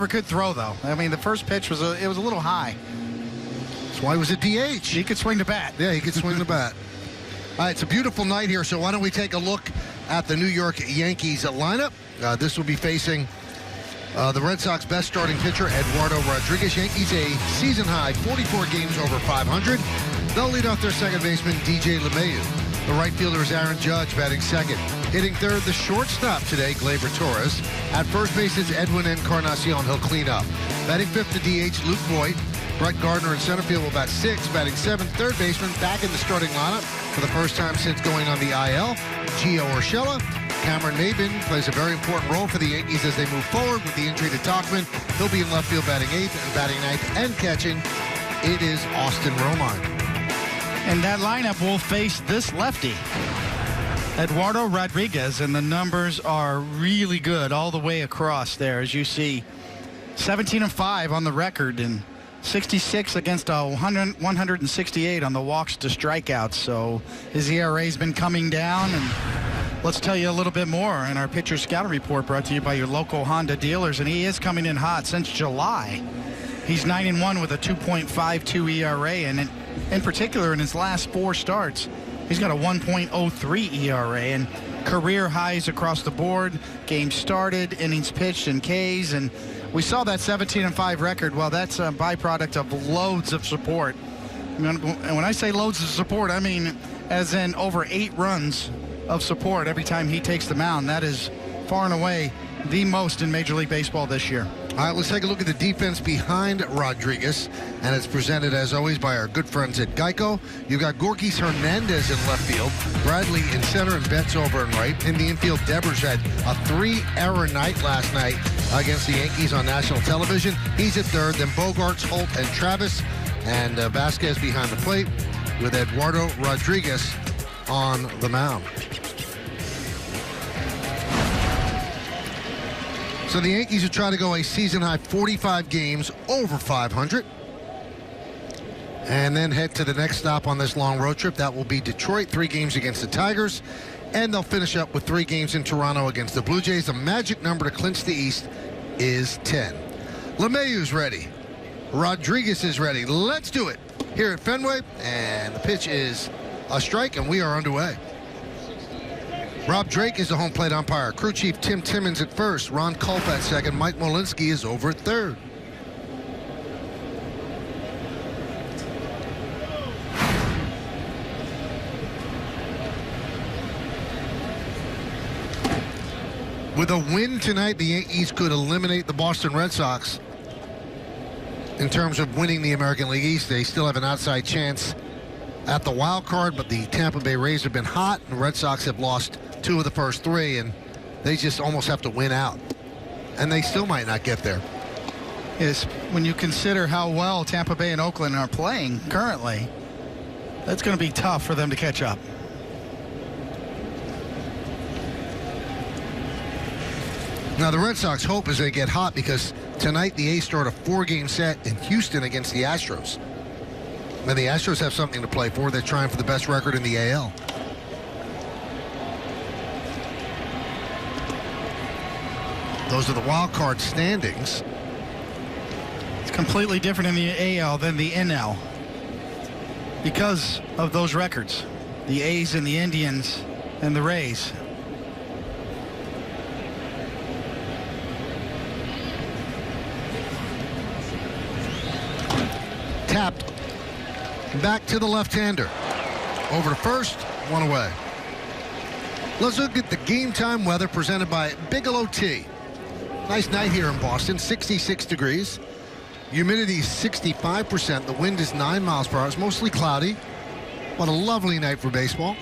Could throw, though. I mean, the first pitch was a little high. That's why he was a DH. He could swing the bat. Yeah, he could swing the bat. All right, it's a beautiful night here, so why don't we take a look at the New York Yankees lineup. This will be facing the Red Sox best starting pitcher, Eduardo Rodriguez. Yankees a season-high 44 games over 500. They'll lead off their second baseman, DJ LeMahieu. The right fielder is Aaron Judge, batting second. Hitting third, the shortstop today, Gleyber Torres. At first base is Edwin Encarnacion. He'll clean up. Batting fifth, the DH, Luke Voigt. Brett Gardner in center field will bat sixth. Batting seventh, third baseman, back in the starting lineup for the first time since going on the IL, Gio Urshela. Cameron Maybin plays a very important role for the Yankees as they move forward with the injury to Tauchman. He'll be in left field batting eighth, and batting ninth and catching, it is Austin Romine. And that lineup will face this lefty, Eduardo Rodriguez, and the numbers are really good all the way across there, as you see. 17-5 on the record and 66 against 168 on the walks to strikeouts. So his ERA's been coming down, and let's tell you a little bit more in our pitcher scouting report brought to you by your local Honda dealers, and he is coming in hot since July. He's 9-1 with a 2.52 ERA, and in particular in his last 4 starts, he's got a 1.03 ERA and career highs across the board. Games started, innings pitched, and Ks, and we saw that 17-5 record. Well, that's a byproduct of loads of support. And when I say loads of support, I mean as in over 8 runs of support every time he takes the mound. That is far and away the most in Major League Baseball this year. All right, let's take a look at the defense behind Rodriguez, and it's presented, as always, by our good friends at Geico. You've got Gorkys Hernandez in left field, Bradley in center, and Betts over in right. In the infield, Devers had a 3-error night last night against the Yankees on national television. He's at third, then Bogarts, Holt, and Travis, and Vasquez behind the plate with Eduardo Rodriguez on the mound. So the Yankees will try to go a season-high 45 games over 500. And then head to the next stop on this long road trip. That will be Detroit, 3 games against the Tigers. And they'll finish up with 3 games in Toronto against the Blue Jays. The magic number to clinch the East is 10. LeMahieu's ready. Rodriguez is ready. Let's do it here at Fenway. And the pitch is a strike, and we are underway. Rob Drake is the home plate umpire. Crew chief Tim Timmons at first. Ron Culp at second. Mike Molinsky is over at third. With a win tonight, the Yankees could eliminate the Boston Red Sox in terms of winning the American League East. They still have an outside chance at the wild card, but the Tampa Bay Rays have been hot, and the Red Sox have lost 2 of the first 3, and they just almost have to win out. And they still might not get there. Is when you consider how well Tampa Bay and Oakland are playing currently, that's going to be tough for them to catch up. Now, the Red Sox hope is they get hot because tonight the A's start a 4-game set in Houston against the Astros. Now, the Astros have something to play for. They're trying for the best record in the AL. Those are the wild card standings. It's completely different in the AL than the NL because of those records. The A's and the Indians and the Rays. Tapped. Back to the left-hander. Over to first, 1 away. Let's look at the game time weather presented by Bigelow Tea. Nice night here in Boston, 66 degrees. Humidity is 65%. The wind is 9 miles per hour. It's mostly cloudy. What a lovely night for baseball.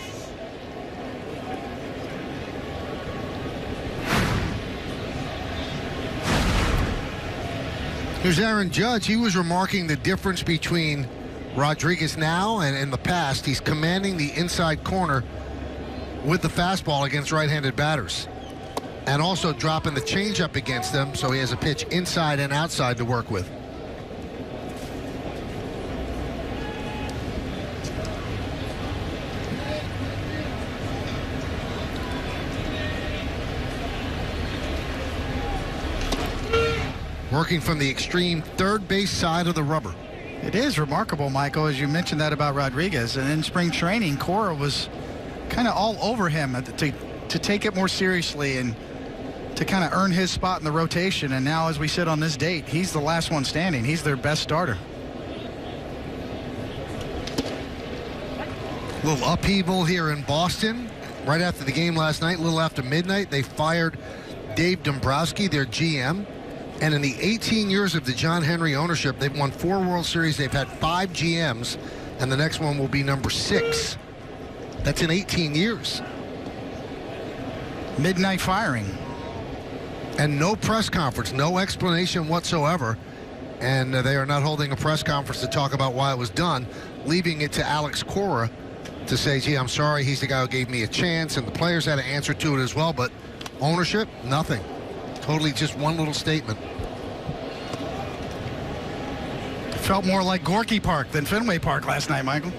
Here's Aaron Judge. He was remarking the difference between Rodriguez now and in the past. He's commanding the inside corner with the fastball against right-handed batters, and also dropping the changeup against them, so he has a pitch inside and outside to work with. working from the extreme third base side of the rubber. It is remarkable, Michael, as you mentioned that about Rodriguez. And in spring training, Cora was kind of all over him to take it more seriously and to kind of earn his spot in the rotation. And now as we sit on this date, he's the last one standing. He's their best starter. A little upheaval here in Boston. Right after the game last night, a little after midnight, they fired Dave Dombrowski, their GM. And in the 18 years of the John Henry ownership, they've won 4 World Series. They've had 5 GMs, and the next one will be number 6. That's in 18 years. Midnight firing. And no press conference, no explanation whatsoever. And they are not holding a press conference to talk about why it was done, leaving it to Alex Cora to say, gee, I'm sorry, he's the guy who gave me a chance, and the players had to answer to it as well, but ownership, nothing. Totally just one little statement. Felt more like Gorky Park than Fenway Park last night, Michael.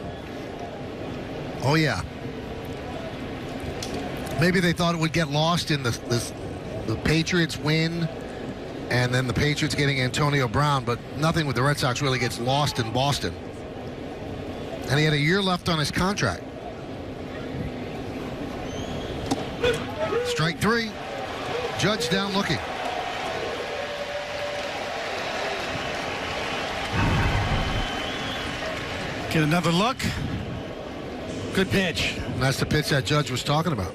Oh, yeah. Maybe they thought it would get lost in the Patriots win and then the Patriots getting Antonio Brown, but nothing with the Red Sox really gets lost in Boston. And he had a year left on his contract. Strike 3. Judge down looking. Get another look. Good pitch. And that's the pitch that Judge was talking about.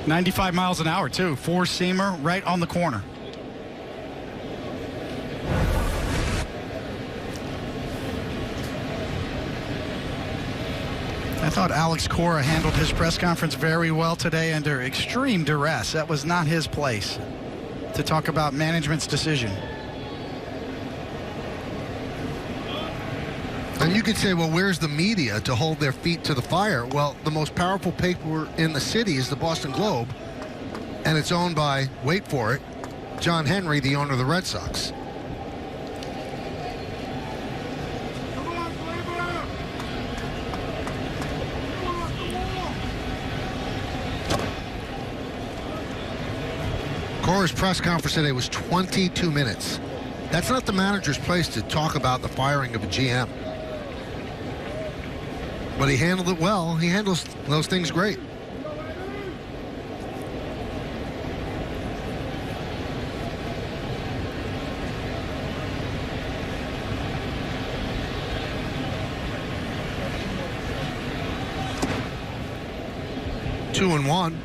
95 miles an hour, too. 4-seamer right on the corner. I thought Alex Cora handled his press conference very well today under extreme duress. That was not his place to talk about management's decision. And you could say, well, where's the media to hold their feet to the fire? Well, the most powerful paper in the city is the Boston Globe, and it's owned by, wait for it, John Henry, the owner of the Red Sox. Cora's press conference today was 22 minutes. That's not the manager's place to talk about the firing of a GM. But he handled it well. He handles those things great. Two and one.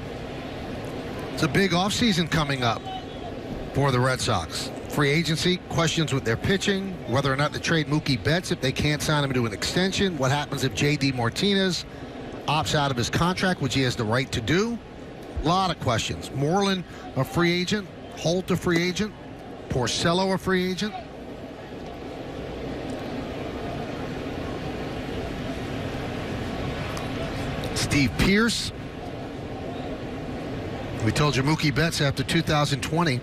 It's a big offseason coming up for the Red Sox. Free agency, questions with their pitching, whether or not to trade Mookie Betts if they can't sign him to an extension, what happens if J.D. Martinez opts out of his contract, which he has the right to do. A lot of questions. Moreland, a free agent. Holt, a free agent. Porcello, a free agent. Steve Pearce. We told you Mookie Betts after 2020.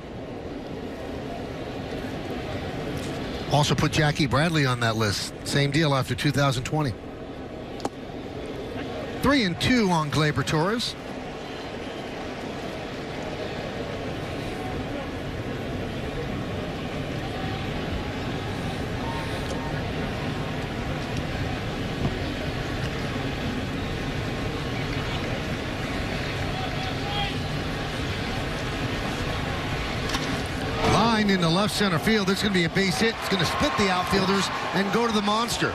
Also put Jackie Bradley on that list. Same deal after 2020. 3-2 on Gleyber Torres. In the left center field. It's going to be a base hit. It's going to split the outfielders and go to the monster.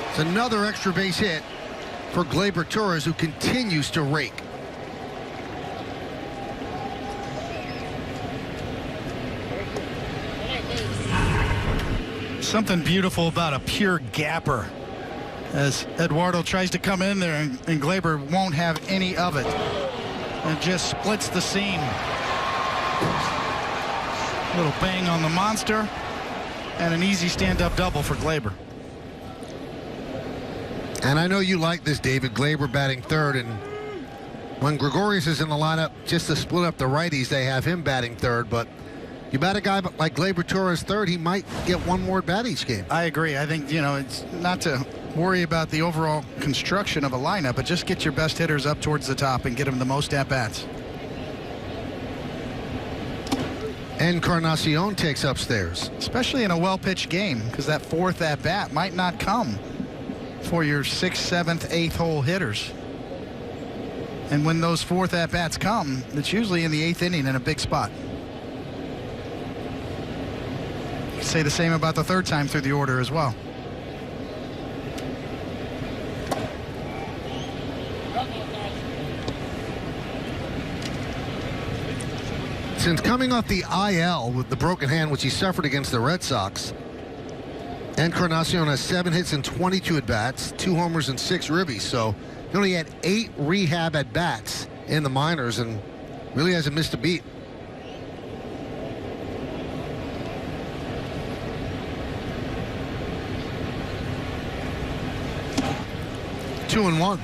It's another extra base hit for Gleyber Torres, who continues to rake. Something beautiful about a pure gapper as Eduardo tries to come in there, and Gleyber won't have any of it. And just splits the seam. Little bang on the monster, and an easy stand-up double for Gleyber. And I know you like this, David. Gleyber batting third, and when Gregorius is in the lineup, just to split up the righties, they have him batting third. But you bat a guy like Gleyber Torres third, he might get one more at bat each game. I agree. I think, it's not to worry about the overall construction of a lineup, but just get your best hitters up towards the top and get them the most at-bats. Encarnacion takes upstairs. Especially in a well-pitched game, because that fourth at-bat might not come for your 6th, 7th, 8th hole hitters. And when those fourth at-bats come, it's usually in the 8th inning in a big spot. You can say the same about the third time through the order as well. Since coming off the IL with the broken hand which he suffered against the Red Sox, Encarnacion has 7 hits and 22 at-bats, 2 homers and 6 ribbies. So he only had 8 rehab at-bats in the minors and really hasn't missed a beat. Two and one.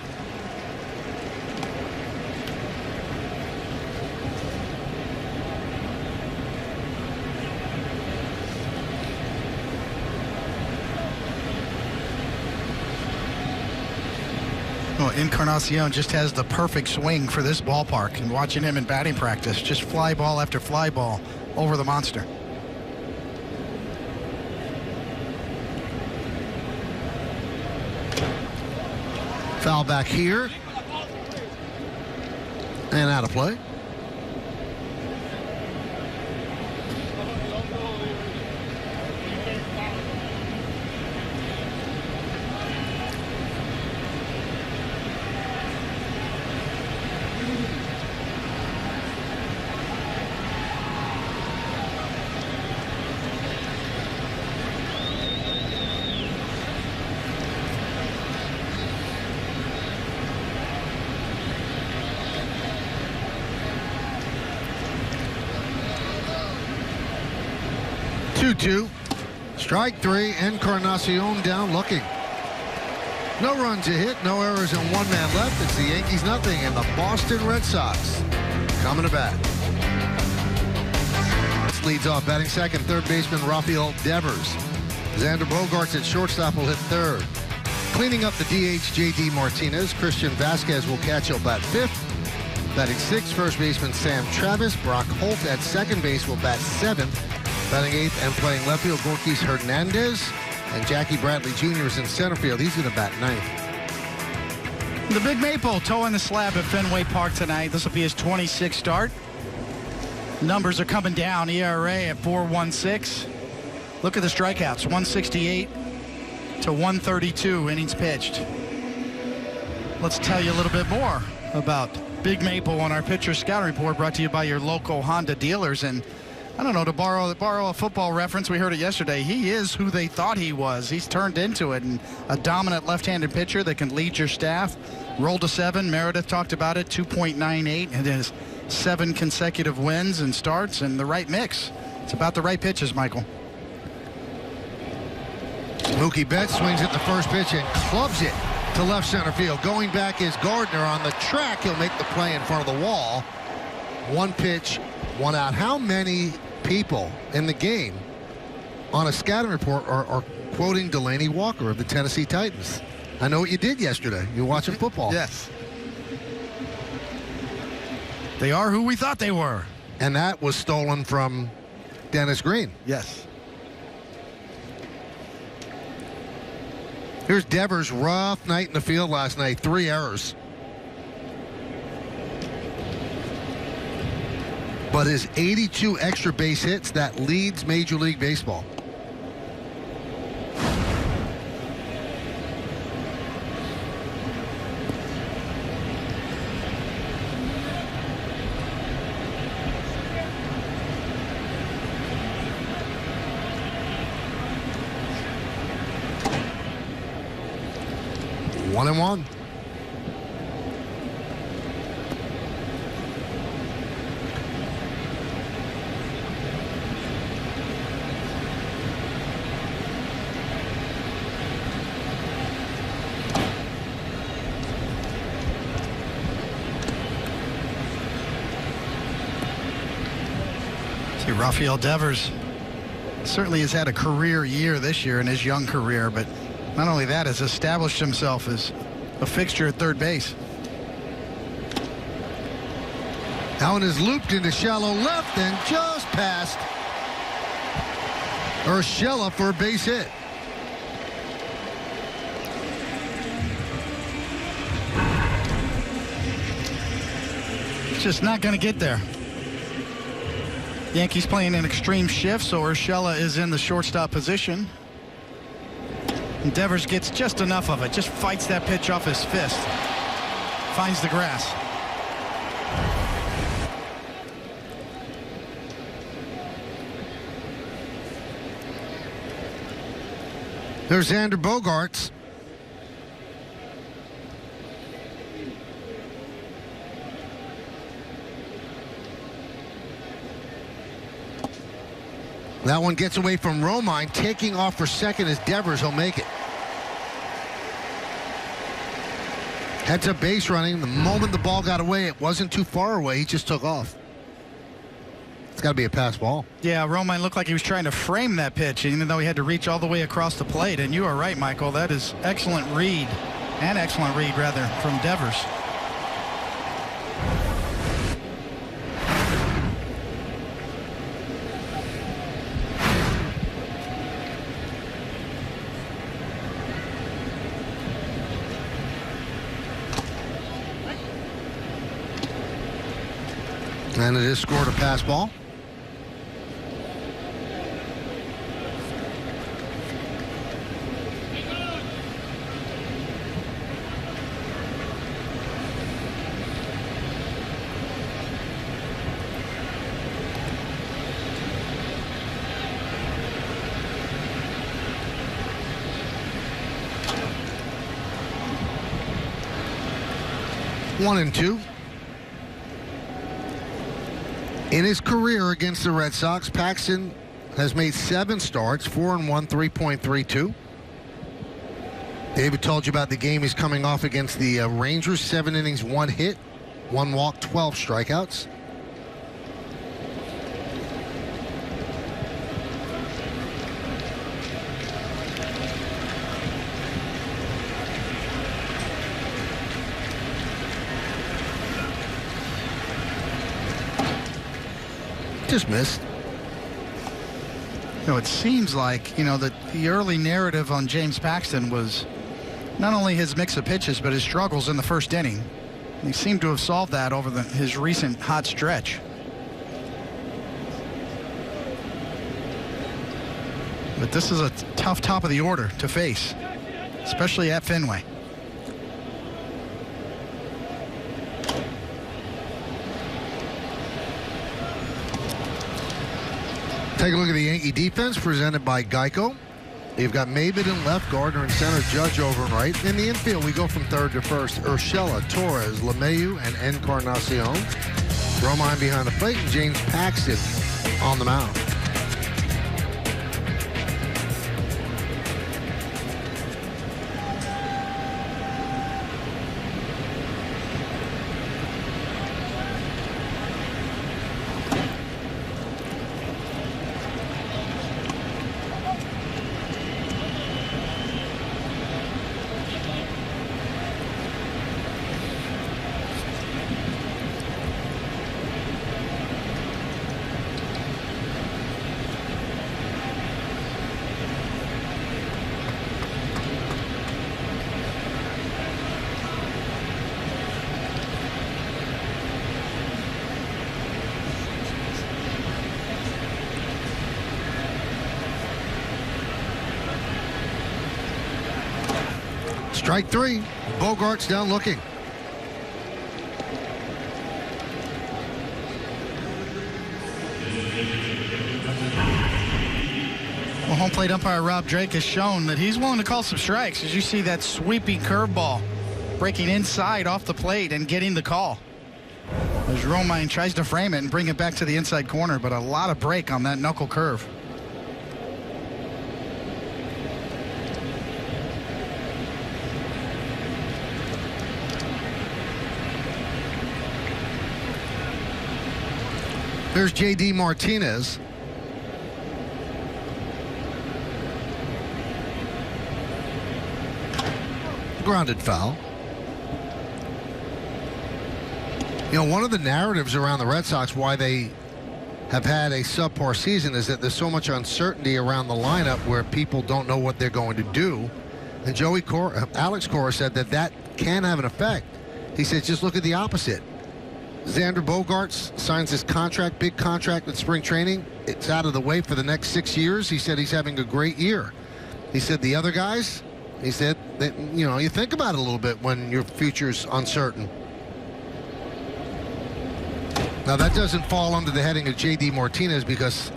Well, Encarnacion just has the perfect swing for this ballpark, and watching him in batting practice, just fly ball after fly ball over the monster. Foul back here. And out of play. Two. Strike 3. Encarnacion down looking. No runs to hit, no errors, and 1 man left. It's the Yankees nothing and the Boston Red Sox coming to bat. This leads off batting second, third baseman Rafael Devers. Xander Bogaerts at shortstop will hit third. Cleaning up the DH J.D. Martinez. Christian Vasquez will catch. He'll bat fifth. Batting sixth, first baseman Sam Travis. Brock Holt at second base will bat seventh. Batting eighth and playing left field, Borges Hernandez. And Jackie Bradley Jr. is in center field. He's going to bat ninth. The Big Maple toeing the slab at Fenway Park tonight. This will be his 26th start. Numbers are coming down. ERA at 4.16. Look at the strikeouts. 168 to 132 innings pitched. Let's tell you a little bit more about Big Maple on our pitcher scouting report, brought to you by your local Honda dealers. And I don't know, to borrow a football reference, we heard it yesterday. He is who they thought he was. He's turned into it, and a dominant left-handed pitcher that can lead your staff. Rolled to 7. Meredith talked about it. 2.98 and his 7 consecutive wins and starts, and the right mix. It's about the right pitches, Michael. Mookie Betts swings at the first pitch and clubs it to left center field. Going back is Gardner on the track. He'll make the play in front of the wall. 1 pitch, 1 out. How many people in the game on a scouting report are quoting Delaney Walker of the Tennessee Titans? I know what you did yesterday. You were watching football. Yes. They are who we thought they were. And that was stolen from Dennis Green. Yes. Here's Devers. Rough night in the field last night. 3 errors. But his 82 extra base hits, that leads Major League Baseball. One and one. See, Rafael Devers certainly has had a career year this year in his young career, but not only that, has established himself as a fixture at third base. Allen is looped into shallow left and just past Urshela for a base hit. It's just not going to get there. Yankees playing an extreme shift, so Urshela is in the shortstop position. And Devers gets just enough of it, just fights that pitch off his fist. Finds the grass. There's Xander Bogaerts. That one gets away from Romine. Taking off for second is Devers. He'll make it. Heads up base running. The moment the ball got away, it wasn't too far away. He just took off. It's got to be a pass ball. Yeah, Romine looked like he was trying to frame that pitch, even though he had to reach all the way across the plate. And you are right, Michael. That is excellent read from Devers. And it is scored a pass ball. One and two. In his career against the Red Sox, Paxton has made 7 starts, 4-1, 3.32. David told you about the game he's coming off against the Rangers. 7 innings, 1 hit, 1 walk, 12 strikeouts. Just missed. It seems like, that the early narrative on James Paxton was not only his mix of pitches, but his struggles in the first inning. He seemed to have solved that over his recent hot stretch. But this is a tough top of the order to face, especially at Fenway. Take a look at the Yankee defense presented by Geico. You've got Maybin in left, Gardner in center, Judge over in right. In the infield, we go from third to first. Urshela, Torres, LeMahieu, and Encarnacion. Romine behind the plate, and James Paxton on the mound. Strike 3. Bogaerts down looking. Well, home plate umpire Rob Drake has shown that he's willing to call some strikes. As you see that sweeping curveball breaking inside off the plate and getting the call. As Romine tries to frame it and bring it back to the inside corner, but a lot of break on that knuckle curve. There's J.D. Martinez. Grounded foul. One of the narratives around the Red Sox, why they have had a subpar season is that there's so much uncertainty around the lineup where people don't know what they're going to do. And Alex Cora said that can have an effect. He said, just look at the opposite. Xander Bogaerts signs his contract, big contract at spring training. It's out of the way for the next 6 years. He said he's having a great year. He said the other guys, he said that, you think about it a little bit when your future's uncertain. Now, that doesn't fall under the heading of J.D. Martinez because,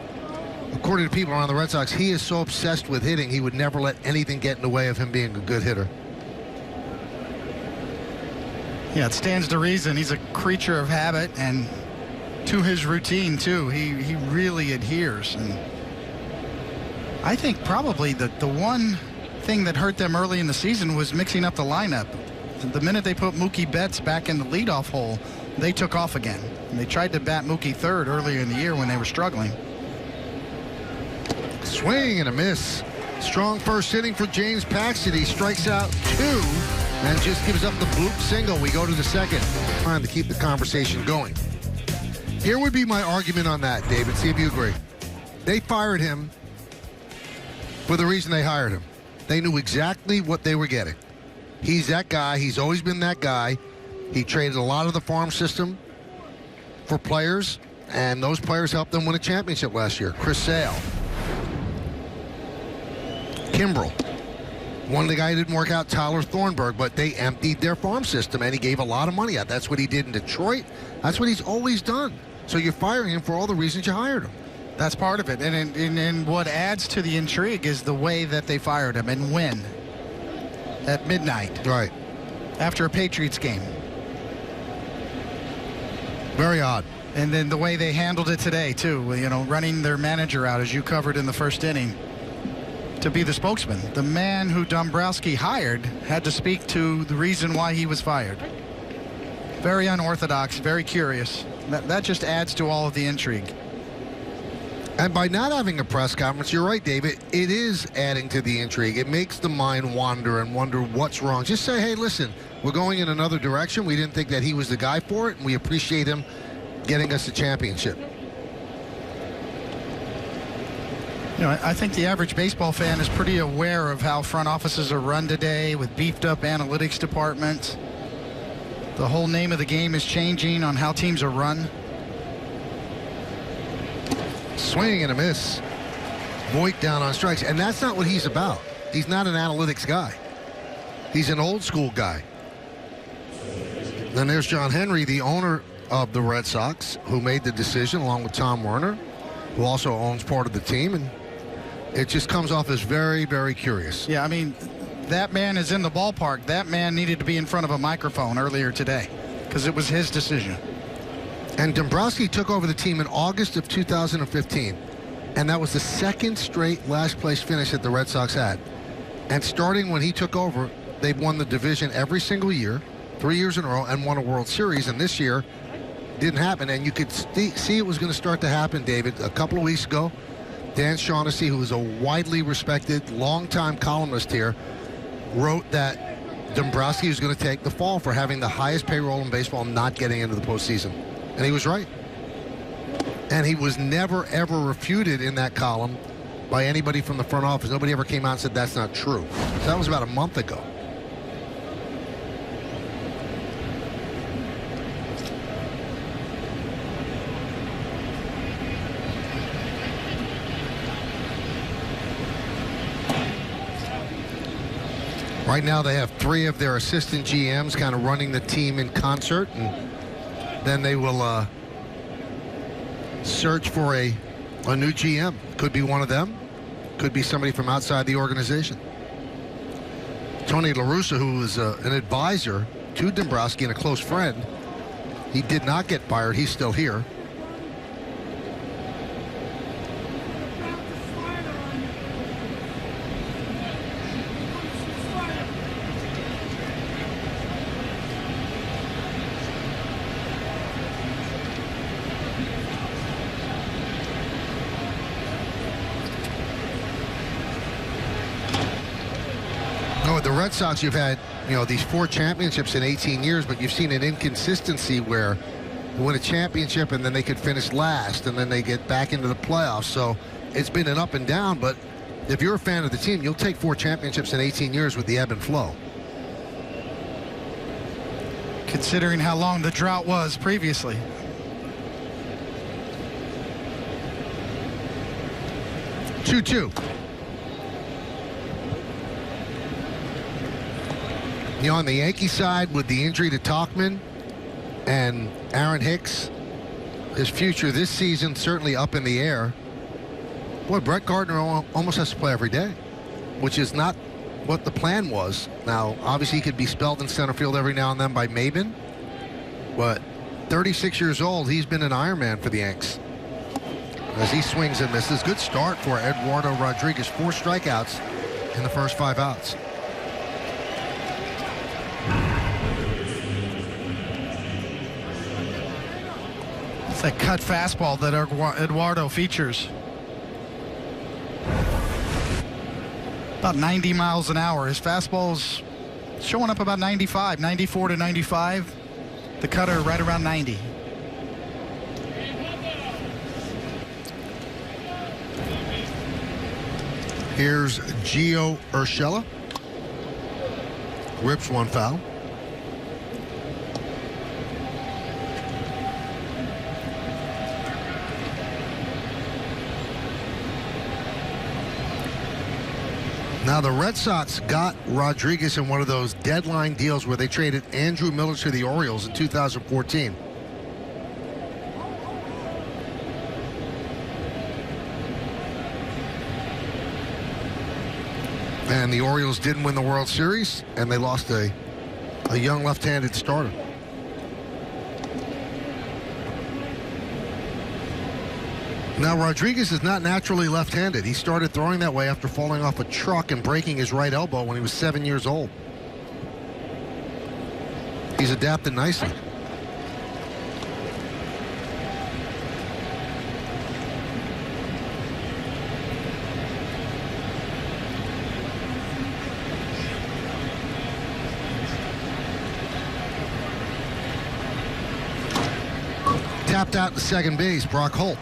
according to people around the Red Sox, he is so obsessed with hitting, he would never let anything get in the way of him being a good hitter. Yeah, it stands to reason. He's a creature of habit, and to his routine, too. He really adheres. And I think probably the one thing that hurt them early in the season was mixing up the lineup. The minute they put Mookie Betts back in the leadoff hole, they took off again. And they tried to bat Mookie third earlier in the year when they were struggling. Swing and a miss. Strong first inning for James Paxton. He strikes out 2 and just gives up the bloop single. We go to the second. Trying to keep the conversation going. Here would be my argument on that, David. See if you agree. They fired him for the reason they hired him. They knew exactly what they were getting. He's that guy. He's always been that guy. He traded a lot of the farm system for players, and those players helped them win a championship last year. Chris Sale. Kimbrel. One of the guys didn't work out, Tyler Thornburg, but they emptied their farm system, and he gave a lot of money out. That's what he did in Detroit. That's what he's always done. So you're firing him for all the reasons you hired him. That's part of it. And what adds to the intrigue is the way that they fired him and when. At midnight. Right. After a Patriots game. Very odd. And then the way they handled it today, too. Running their manager out, as you covered in the first inning, to be the spokesman. The man who Dombrowski hired had to speak to the reason why he was fired. Very unorthodox, very curious. That just adds to all of the intrigue. And by not having a press conference, you're right, David, it is adding to the intrigue. It makes the mind wander and wonder what's wrong. Just say, hey, listen, we're going in another direction. We didn't think that he was the guy for it, and we appreciate him getting us the championship. I think the average baseball fan is pretty aware of how front offices are run today with beefed up analytics departments. The whole name of the game is changing on how teams are run. Swing and a miss. Voit down on strikes, and that's not what he's about. He's not an analytics guy. He's an old school guy. Then there's John Henry, the owner of the Red Sox, who made the decision along with Tom Werner, who also owns part of the team, and it just comes off as very, very curious. Yeah, I mean, that man is in the ballpark. That man needed to be in front of a microphone earlier today because it was his decision. And Dombrowski took over the team in August of 2015, and that was the second straight last place finish that the Red Sox had. And starting when he took over, they've won the division every single year, 3 years in a row, and won a World Series. And this year didn't happen, and you could see it was going to start to happen, David. A couple of weeks ago, Dan Shaughnessy, who is a widely respected, longtime columnist here, wrote that Dombrowski was going to take the fall for having the highest payroll in baseball and not getting into the postseason. And he was right. And he was never, ever refuted in that column by anybody from the front office. Nobody ever came out and said that's not true. So that was about a month ago. Right now they have 3 of their assistant GMs kind of running the team in concert, and then they will search for a new GM. Could be one of them. Could be somebody from outside the organization. Tony La Russa, who is an advisor to Dombrowski and a close friend, he did not get fired. He's still here. The Red Sox, you've had, these 4 championships in 18 years, but you've seen an inconsistency where win a championship, and then they could finish last, and then they get back into the playoffs. So it's been an up and down, but if you're a fan of the team, you'll take 4 championships in 18 years with the ebb and flow. Considering how long the drought was previously. Two. You know, on the Yankee side, with the injury to Tauchman and Aaron Hicks, his future this season certainly up in the air. Boy, Brett Gardner almost has to play every day, which is not what the plan was. Now, obviously, he could be spelled in center field every now and then by Maben, but 36 years old, he's been an Ironman for the Yanks. As he swings and misses, good start for Eduardo Rodriguez. 4 strikeouts in the first 5 outs. It's that cut fastball that Eduardo features. About 90 miles an hour. His fastball's showing up about 95, 94 to 95. The cutter right around 90. Here's Gio Urshela. Rips one foul. Now, the Red Sox got Rodriguez in one of those deadline deals where they traded Andrew Miller to the Orioles in 2014. And the Orioles didn't win the World Series, and they lost a young left-handed starter. Now, Rodriguez is not naturally left-handed. He started throwing that way after falling off a truck and breaking his right elbow when he was 7 years old. He's adapted nicely. Tapped out to second base, Brock Holt.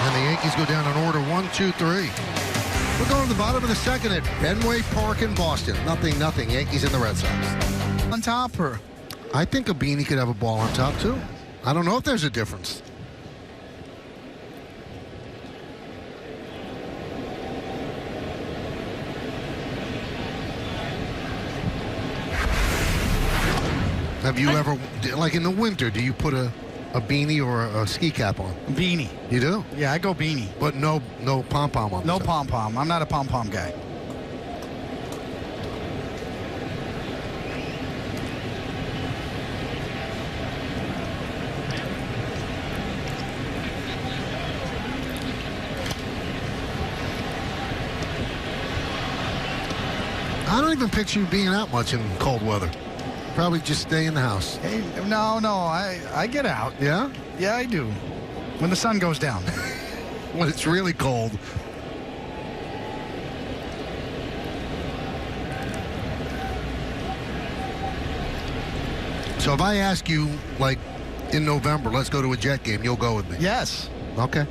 And the Yankees go down in order 1, 2, 3. We're going to the bottom of the second at Fenway Park in Boston. 0-0, Yankees and the Red Sox. On top, or? I think a Beanie could have a ball on top, too. I don't know if there's a difference. Have you ever, like in the winter, do you put a beanie or a ski cap on? Beanie. You do? Yeah, I go beanie. But no pom-pom on. No pom-pom. I'm not a pom-pom guy. I don't even picture you being out much in cold weather. Probably just stay in the house. Hey, no, I get out. Yeah? Yeah, I do. When the sun goes down. When it's really cold. So if I ask you, like, in November, let's go to a Jet game, you'll go with me? Yes. Okay.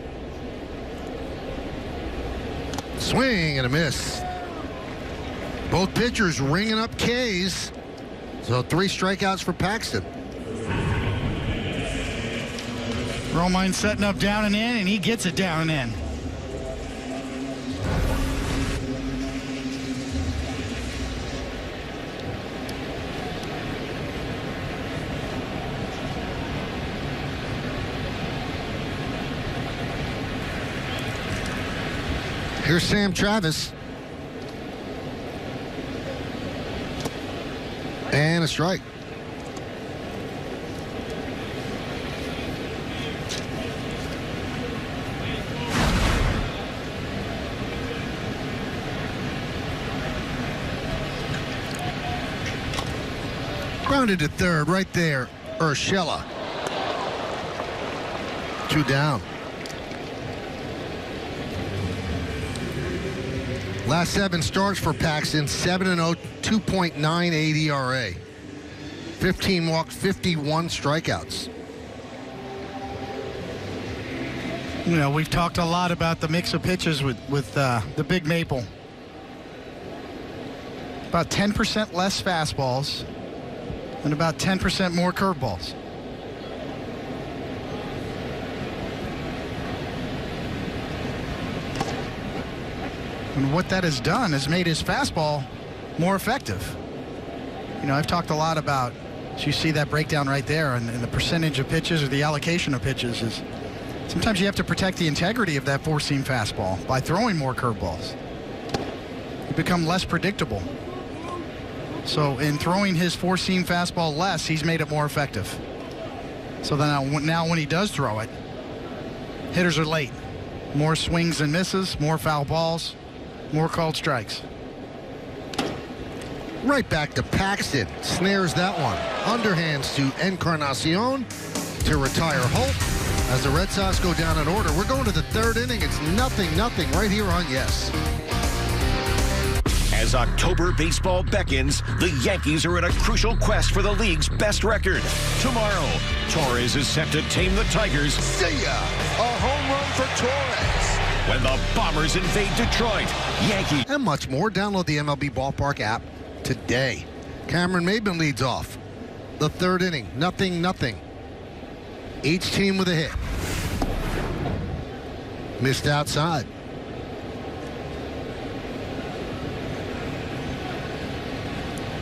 Swing and a miss. Both pitchers ringing up K's. So 3 strikeouts for Paxton. Romine setting up down and in, and he gets it down and in. Here's Sam Travis. And a strike. Grounded to third right there. Urshela. 2 down. Last 7 starts for Paxton, 7-0, 2.98 ERA. 15 walks, 51 strikeouts. You know, we've talked a lot about the mix of pitches with the Big Maple. About 10% less fastballs and about 10% more curveballs. And what that has done is made his fastball more effective. You know, I've talked a lot about, so you see that breakdown right there, and the percentage of pitches or the allocation of pitches is sometimes you have to protect the integrity of that four-seam fastball by throwing more curveballs. You become less predictable. So in throwing his four-seam fastball less, he's made it more effective. So then now when he does throw it, hitters are late. More swings and misses, more foul balls, more called strikes. Right back to Paxton. Snares that one. Underhands to Encarnacion to retire Holt. As the Red Sox go down in order, we're going to the third inning. It's 0-0 right here on Yes. As October baseball beckons, the Yankees are in a crucial quest for the league's best record. Tomorrow, Torres is set to tame the Tigers. See ya! A home run for Torres. When the Bombers invade Detroit, Yankees. And much more. Download the MLB Ballpark app today. Cameron Maben leads off. The third inning, 0-0. Each team with a hit. Missed outside.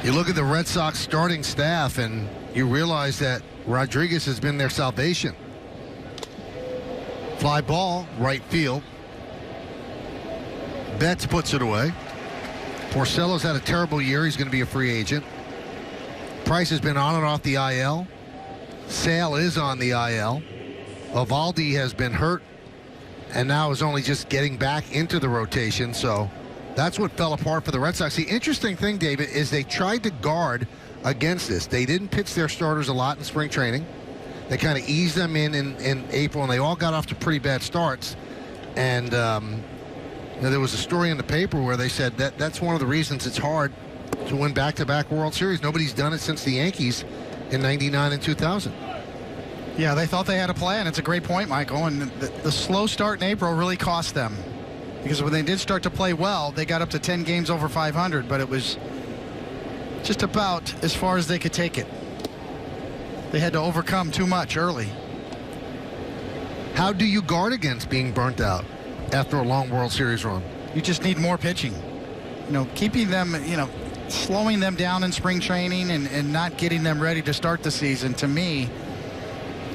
You look at the Red Sox starting staff and you realize that Rodriguez has been their salvation. Fly ball, right field. Betts puts it away. Porcello's had a terrible year. He's going to be a free agent. Price has been on and off the IL. Sale is on the IL. Evaldi has been hurt and now is only just getting back into the rotation. So that's what fell apart for the Red Sox. The interesting thing, David, is they tried to guard against this. They didn't pitch their starters a lot in spring training. They kind of eased them in April, and they all got off to pretty bad starts. And there was a story in the paper where they said that's one of the reasons it's hard to win back-to-back World Series. Nobody's done it since the Yankees in '99 and 2000. Yeah, they thought they had a plan. It's a great point, Michael. And the slow start in April really cost them. Because when they did start to play well, they got up to 10 games over 500, but it was just about as far as they could take it. They had to overcome too much early. How do you guard against being burnt out after a long World Series run? You just need more pitching. You know, keeping them, slowing them down in spring training and not getting them ready to start the season, to me,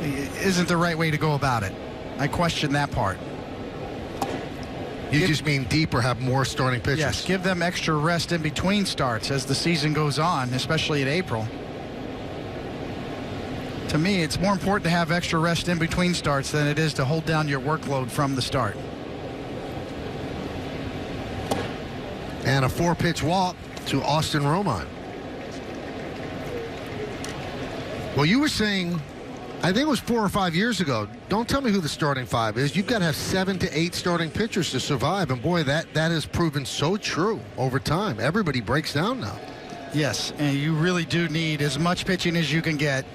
isn't the right way to go about it. I question that part. You just mean deeper, have more starting pitchers? Yes, give them extra rest in between starts as the season goes on, especially in April. To me, it's more important to have extra rest in between starts than it is to hold down your workload from the start. And a 4-pitch walk to Austin Romine. Well, you were saying, I think it was 4 or 5 years ago, don't tell me who the starting five is. You've got to have 7 to 8 starting pitchers to survive. And boy, that has proven so true over time. Everybody breaks down now. Yes, and you really do need as much pitching as you can get.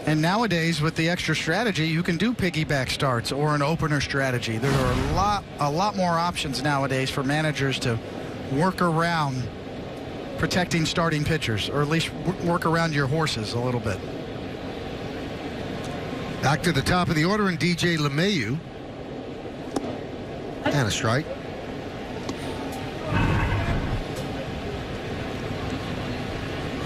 And nowadays, with the extra strategy, you can do piggyback starts or an opener strategy. There are a lot more options nowadays for managers to work around protecting starting pitchers, or at least work around your horses a little bit. Back to the top of the order in DJ LeMahieu. And a strike.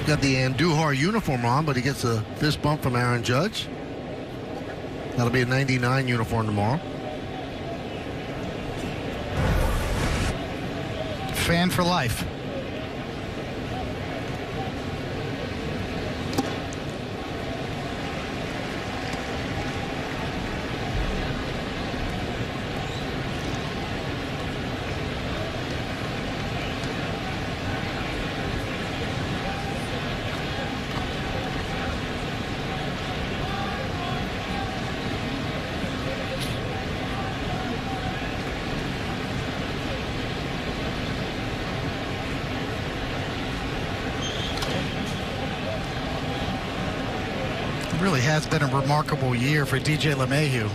Got the Andujar uniform on, but he gets a fist bump from Aaron Judge. That'll be a 99 uniform tomorrow. Fan for life. really has been a remarkable year for DJ LeMahieu.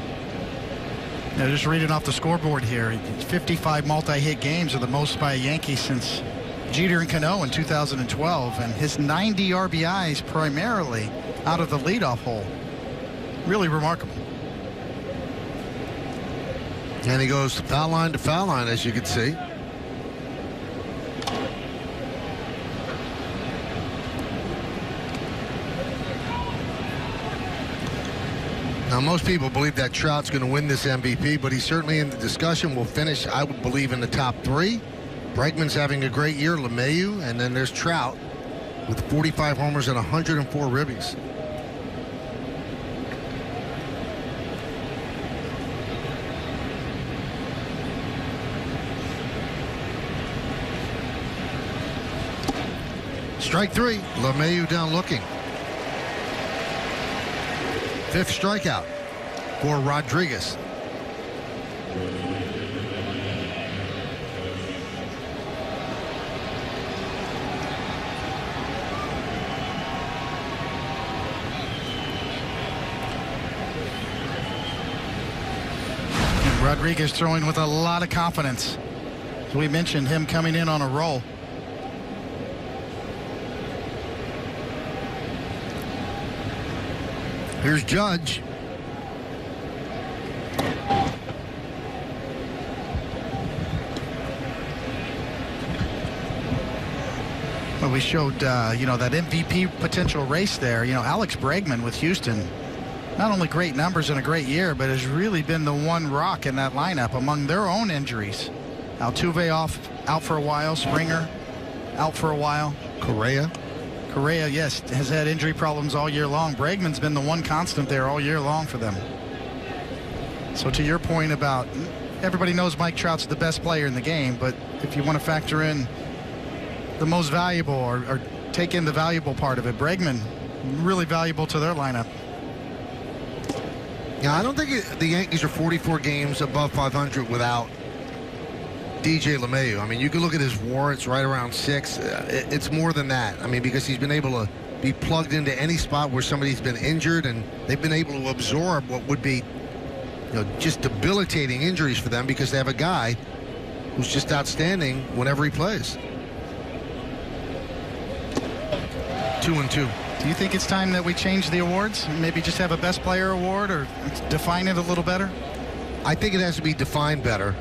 Just reading off the scoreboard here, 55 multi-hit games are the most by a Yankee since Jeter and Cano in 2012, and his 90 RBIs primarily out of the leadoff hole. Really remarkable. And he goes foul line to foul line, as you can see. Now, most people believe that Trout's going to win this MVP, but he's certainly in the discussion. Will finish, I would believe, in the top 3. Bregman's having a great year, LeMahieu, and then there's Trout with 45 homers and 104 ribbies. Strike 3, LeMahieu down looking. 5th strikeout for Rodriguez. And Rodriguez throwing with a lot of confidence. As we mentioned, him coming in on a roll. Here's Judge. Well, we showed, that MVP potential race there. Alex Bregman with Houston, not only great numbers and a great year, but has really been the one rock in that lineup among their own injuries. Altuve out for a while. Springer out for a while. Correa, yes, has had injury problems all year long. Bregman's been the one constant there all year long for them. So to your point about everybody knows Mike Trout's the best player in the game, but if you want to factor in the most valuable or take in the valuable part of it, Bregman really valuable to their lineup. Yeah, I don't think the Yankees are 44 games above 500 without DJ LeMahieu. I mean, you can look at his WAR, it's right around 6. It's more than that. I mean, because he's been able to be plugged into any spot where somebody's been injured, and they've been able to absorb what would be, just debilitating injuries for them because they have a guy who's just outstanding whenever he plays. 2-2. Do you think it's time that we change the awards? Maybe just have a best player award or define it a little better? I think it has to be defined better.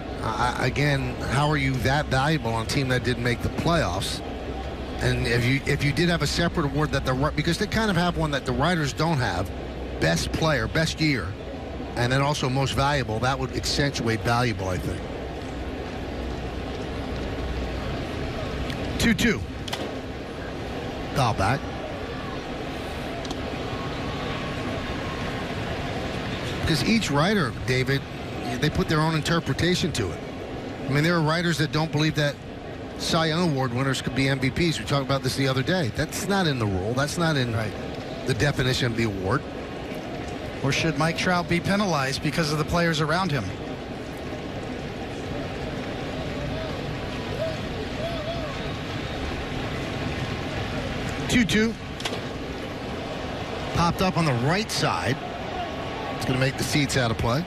Again, how are you that valuable on a team that didn't make the playoffs? And if you did have a separate award because they kind of have one that the writers don't have, best player, best year, and then also most valuable, that would accentuate valuable, I think. 2-2. Foul back. Because each writer, David, they put their own interpretation to it. I mean, there are writers that don't believe that Cy Young Award winners could be MVPs. We talked about this the other day. That's not in the rule. That's not in the definition of the award. Or should Mike Trout be penalized because of the players around him? Two. Popped up on the right side. It's going to make the seats out of play.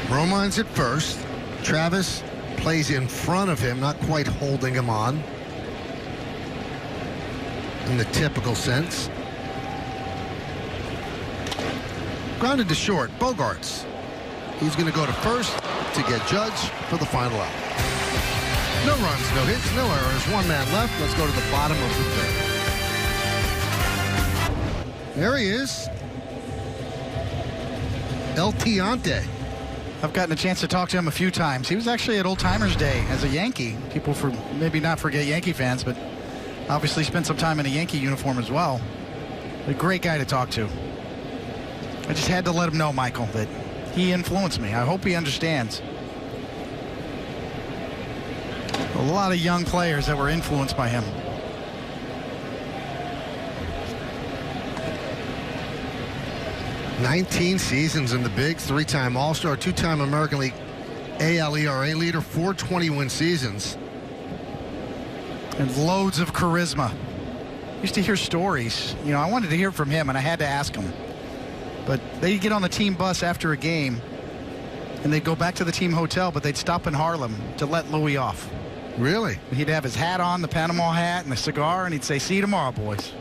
Romine's at first. Travis plays in front of him, not quite holding him on in the typical sense. Grounded to short. Bogarts. He's going to go to first to get Judge for the final out. No runs, no hits, no errors. One man left. Let's go to the bottom of the third. There he is. El Tiante. I've gotten a chance to talk to him a few times. He was actually at Old Timers Day as a Yankee. People maybe not forget Yankee fans, but obviously spent some time in a Yankee uniform as well. A great guy to talk to. I just had to let him know, Michael, that he influenced me. I hope he understands. A lot of young players that were influenced by him. "19 seasons in the bigs, 3-time All-Star, 2-time American League AL ERA leader, 420-win seasons. And loads of charisma. Used to hear stories. You know, I wanted to hear from him, and I had to ask him. But they'd get on the team bus after a game, and they'd go back to the team hotel, but they'd stop in Harlem to let Louis off. Really? He'd have his hat on, the Panama hat, and the cigar, and he'd say, "See you tomorrow, boys."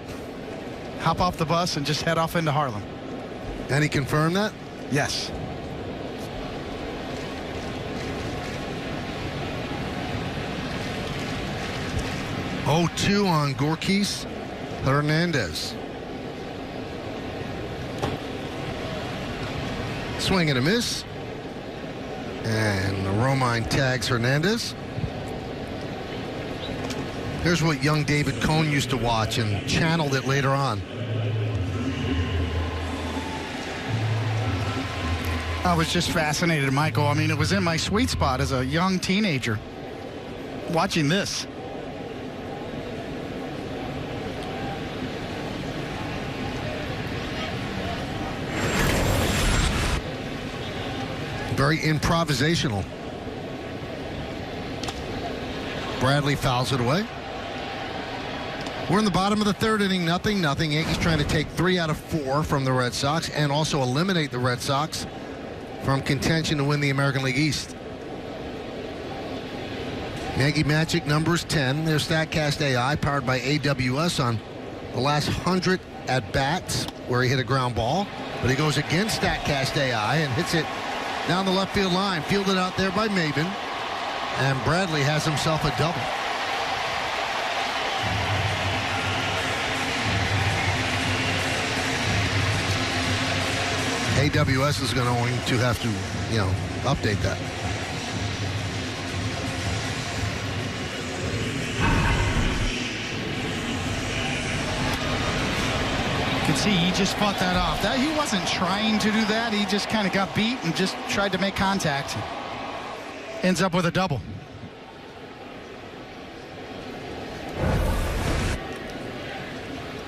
Hop off the bus and just head off into Harlem. And he confirmed that? Yes. "0-2 on Gorkis Hernandez. Swing and a miss. And Romine tags Hernandez. Here's what young David Cohn used to watch and channeled it later on. I was just fascinated, Michael. I mean, it was in my sweet spot as a young teenager watching this. Very improvisational. Bradley fouls it away. We're in the bottom of the third inning, 0-0. Yankees trying to take 3 out of 4 from the Red Sox and also eliminate the Red Sox from contention to win the American League East. Yankee Magic numbers 10. Their StatCast AI powered by AWS on the last 100 at-bats where he hit a ground ball. But he goes against StatCast AI and hits it down the left field line. Fielded out there by Maben. And Bradley has himself a double. AWS is going to have to, update that. You can see he just fought that off. He wasn't trying to do that. He just kind of got beat and just tried to make contact. Ends up with a double.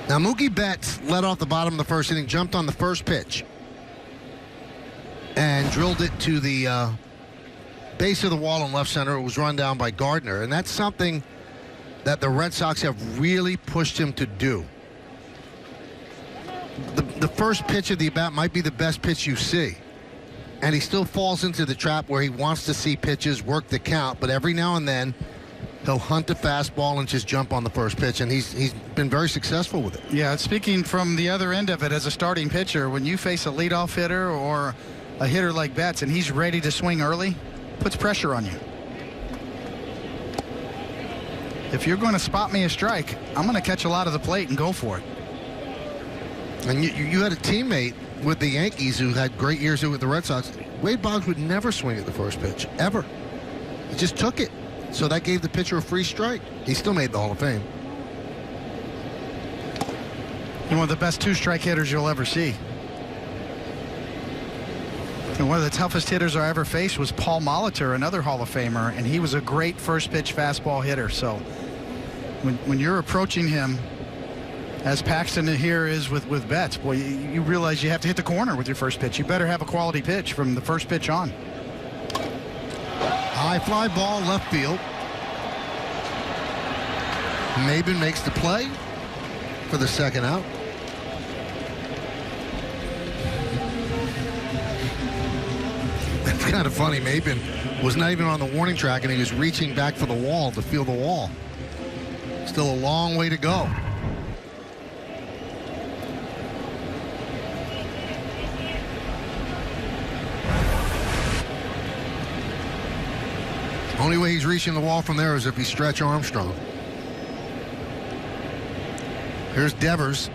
Now, Mookie Betts led off the bottom of the first inning, jumped on the first pitch, and drilled it to the base of the wall in left center. It was run down by Gardner, and that's something that the Red Sox have really pushed him to do. The first pitch of the at-bat might be the best pitch you see, and he still falls into the trap where he wants to see pitches, work the count, but every now and then he'll hunt a fastball and just jump on the first pitch, and he's been very successful with it. Yeah, speaking from the other end of it as a starting pitcher, when you face a leadoff hitter or a hitter like Betts and he's ready to swing early, puts pressure on you. If you're going to spot me a strike, I'm going to catch a lot of the plate and go for it. And you had a teammate with the Yankees who had great years with the Red Sox. Wade Boggs would never swing at the first pitch, ever. He just took it. So that gave the pitcher a free strike. He still made the Hall of Fame. And one of the best two-strike hitters you'll ever see. And one of the toughest hitters I ever faced was Paul Molitor, another Hall of Famer, and he was a great first-pitch fastball hitter. So when you're approaching him, as Paxton here is with Betts, boy, you realize you have to hit the corner with your first pitch. You better have a quality pitch from the first pitch on. High fly ball left field. Maben makes the play for the second out. It's kind of funny. Maben was not even on the warning track, and he was reaching back for the wall to feel the wall. Still a long way to go. Only way he's reaching the wall from there is if he stretch Armstrong. Here's Devers.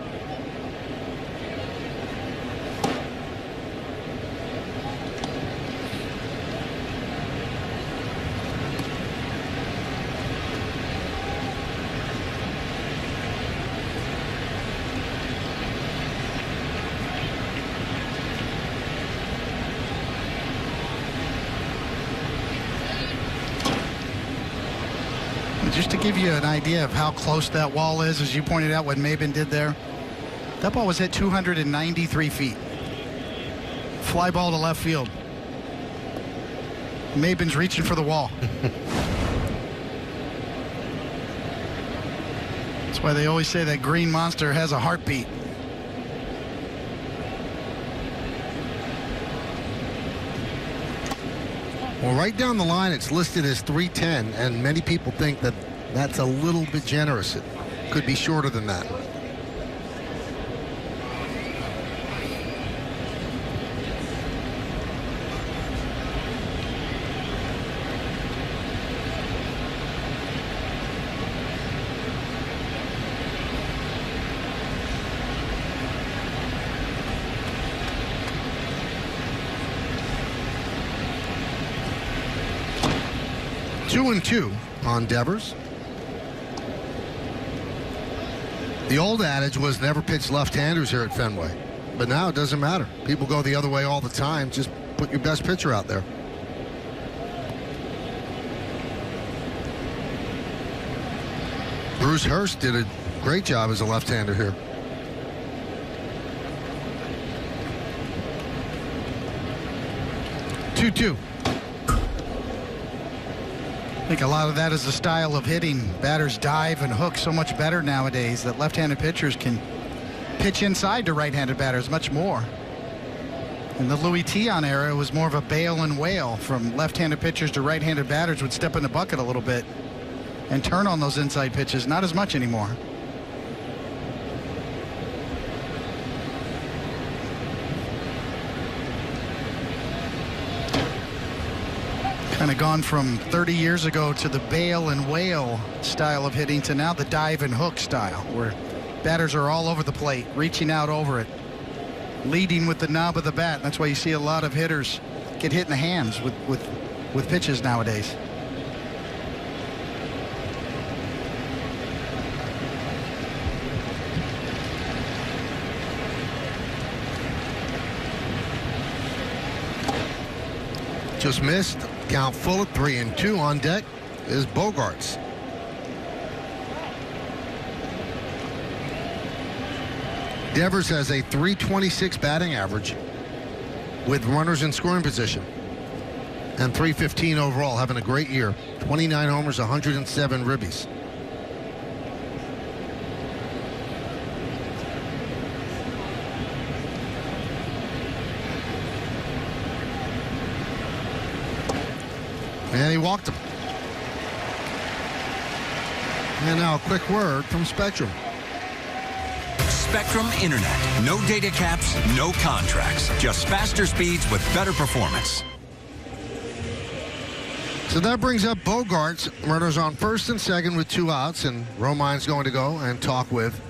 give you an idea of how close that wall is, as you pointed out what Maben did there. That ball was hit 293 feet. Fly ball to left field. Maben's reaching for the wall. That's why they always say that green monster has a heartbeat. Well, right down the line, it's listed as 310, and many people think that that's a little bit generous. It could be shorter than that. Two and two on Devers. The old adage was never pitch left-handers here at Fenway, but now it doesn't matter. People go the other way all the time. Just put your best pitcher out there. Bruce Hurst did a great job as a left-hander here. Two. I think a lot of that is the style of hitting. Batters dive and hook so much better nowadays that left-handed pitchers can pitch inside to right-handed batters much more. In the Louis Tion era, it was more of a bail and wail. From left-handed pitchers to right-handed batters would step in the bucket a little bit and turn on those inside pitches. Not as much anymore. Kind of gone from 30 years ago to the bail and wail style of hitting to now the dive and hook style, where batters are all over the plate, reaching out over it, leading with the knob of the bat. And that's why you see a lot of hitters get hit in the hands with pitches nowadays. Just missed. Count full at 3-2. On deck is Bogaerts. Devers has a .326 batting average with runners in scoring position, and .315 overall, having a great year. 29 homers, 107 ribbies. And he walked him. And now a quick word from Spectrum. Spectrum Internet. No data caps, no contracts. Just faster speeds with better performance. So that brings up Bogaerts. Runners on first and second with 2 outs, and Romine's going to go and talk with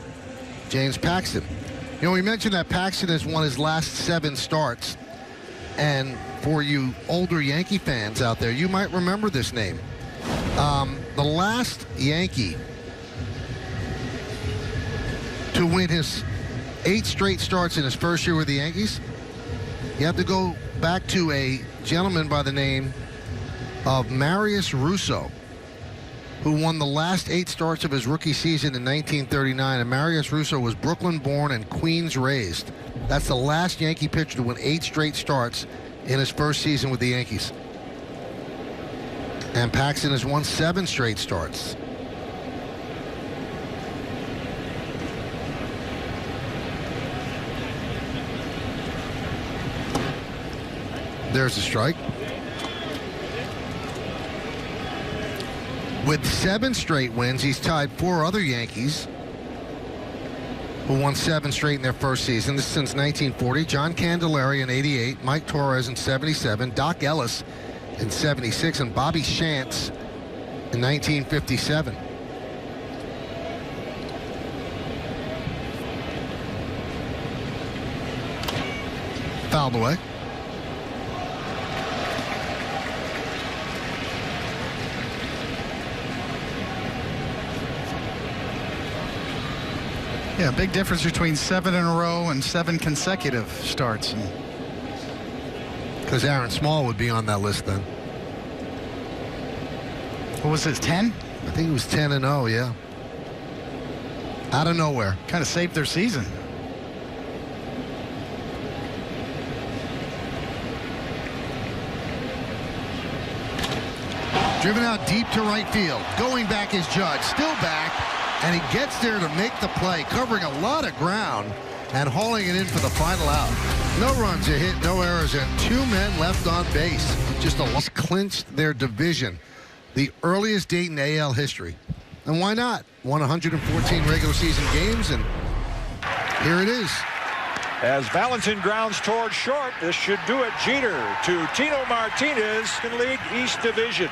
James Paxton. You know, we mentioned that Paxton has won his last 7 starts. And for you older Yankee fans out there, you might remember this name. The last Yankee to win his 8 straight starts in his first year with the Yankees, you have to go back to a gentleman by the name of Marius Russo, who won the last 8 starts of his rookie season in 1939. And Marius Russo was Brooklyn-born and Queens-raised. That's the last Yankee pitcher to win 8 straight starts in his first season with the Yankees. And Paxton has won 7 straight starts. There's a strike. With 7 straight wins, he's tied 4 other Yankees who won 7 straight in their first season. This is since 1940. John Candelaria in '88, Mike Torres in '77, Doc Ellis in '76, and Bobby Shantz in 1957. Fouled away. Yeah, big difference between 7 in a row and 7 consecutive starts. Because Aaron Small would be on that list then. What was it, 10? I think he was 10-0, yeah. Out of nowhere. Kind of saved their season. Driven out deep to right field. Going back is Judge. Still back. And he gets there to make the play. Covering a lot of ground. And hauling it in for the final out. No runs, a hit, no errors, and 2 men left on base. Just a loss. Clinched their division. The earliest date in AL history. And why not? Won 114 regular season games, and here it is. As Valentin grounds toward short, this should do it. Jeter to Tino Martinez in League East Division.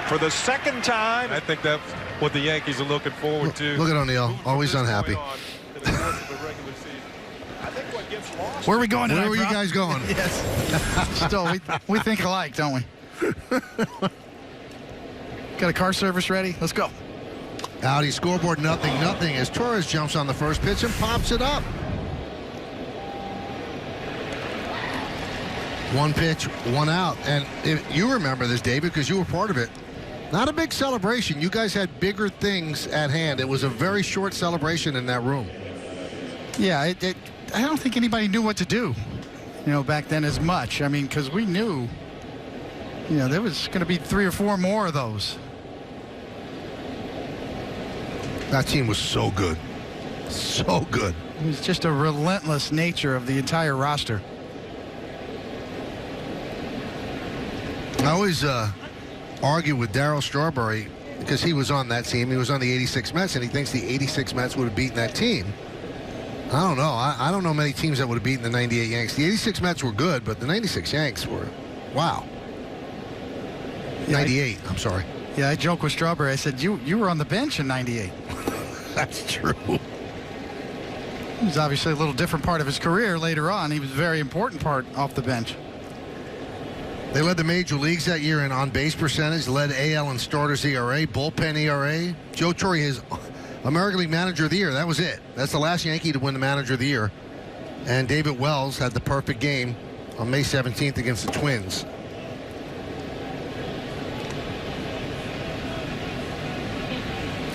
For the second time. I think that's what the Yankees are looking forward to. Look at O'Neill, always unhappy. Where are we going tonight, Where were you bro? guys going? Yes. Still, we think alike, don't we? Got a car service ready? Let's go. Audi scoreboard, 0-0 as Torres jumps on the first pitch and pops it up. 1 pitch, 1 out. And if you remember this, David, because you were part of it. Not a big celebration. You guys had bigger things at hand. It was a very short celebration in that room. Yeah, I don't think anybody knew what to do, back then as much. I mean, because we knew, there was going to be 3 or 4 more of those. That team was so good. So good. It was just a relentless nature of the entire roster. I always argue with Darryl Strawberry because he was on that team. He was on the 86 Mets, and he thinks the 86 Mets would have beaten that team. I don't know. I don't know many teams that would have beaten the 98 Yanks. The 86 Mets were good, but the 96 Yanks were, wow. 98, I'm sorry. Yeah, I joke with Strawberry. I said, you were on the bench in 98. That's true. It was obviously a little different part of his career later on. He was a very important part off the bench. They led the major leagues that year in on-base percentage, led AL in starters ERA, bullpen ERA. Joe Torre, his American League Manager of the Year. That was it. That's the last Yankee to win the Manager of the Year. And David Wells had the perfect game on May 17th against the Twins.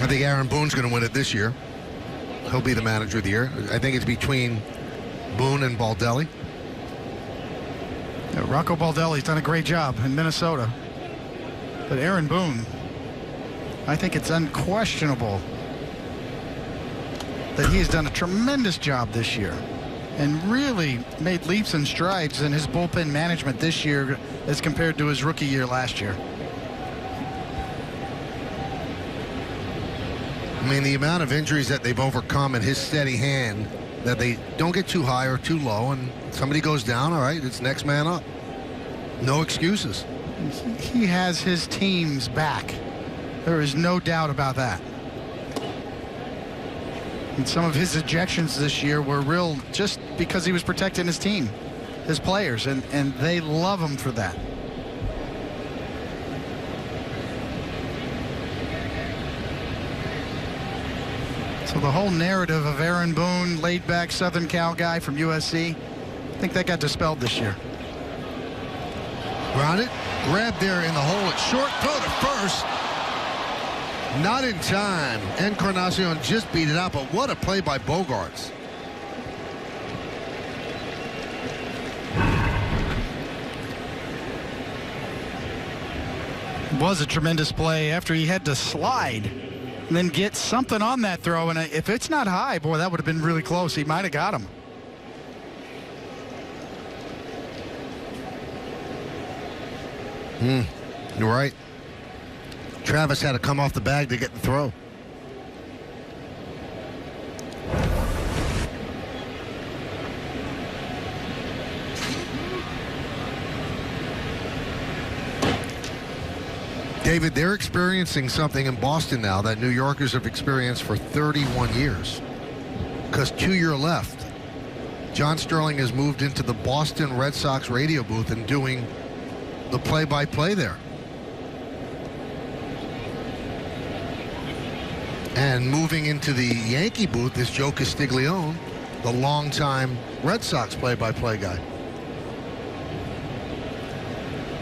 I think Aaron Boone's going to win it this year. He'll be the Manager of the Year. I think it's between Boone and Baldelli. Yeah, Rocco Baldelli's done a great job in Minnesota. But Aaron Boone, I think it's unquestionable that he has done a tremendous job this year and really made leaps and strides in his bullpen management this year as compared to his rookie year last year. I mean, the amount of injuries that they've overcome and his steady hand, that they don't get too high or too low, and somebody goes down, all right, it's next man up. No excuses. He has his team's back. There is no doubt about that. And some of his ejections this year were real just because he was protecting his team, his players, and they love him for that. So the whole narrative of Aaron Boone, laid-back Southern Cal guy from USC, I think that got dispelled this year. Grounded, grabbed there in the hole at short, throw to first. Not in time. Encarnacion just beat it out, but what a play by Bogarts. It was a tremendous play after he had to slide and then get something on that throw. And if it's not high, boy, that would have been really close. He might have got him. You're right. Travis had to come off the bag to get the throw. David, they're experiencing something in Boston now that New Yorkers have experienced for 31 years. Because to your left, John Sterling has moved into the Boston Red Sox radio booth and doing the play-by-play there. And moving into the Yankee booth is Joe Castiglione, the longtime Red Sox play-by-play guy.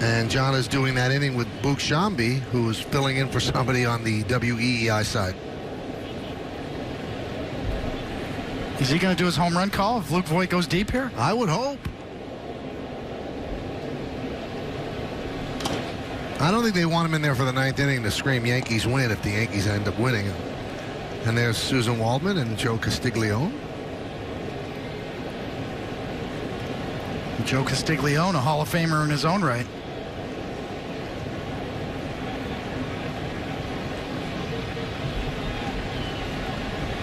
And John is doing that inning with Boog Shambi, who is filling in for somebody on the WEEI side. Is he going to do his home run call if Luke Voigt goes deep here? I would hope. I don't think they want him in there for the 9th inning to scream Yankees win if the Yankees end up winning. And there's Susan Waldman and Joe Castiglione. Joe Castiglione, a Hall of Famer in his own right.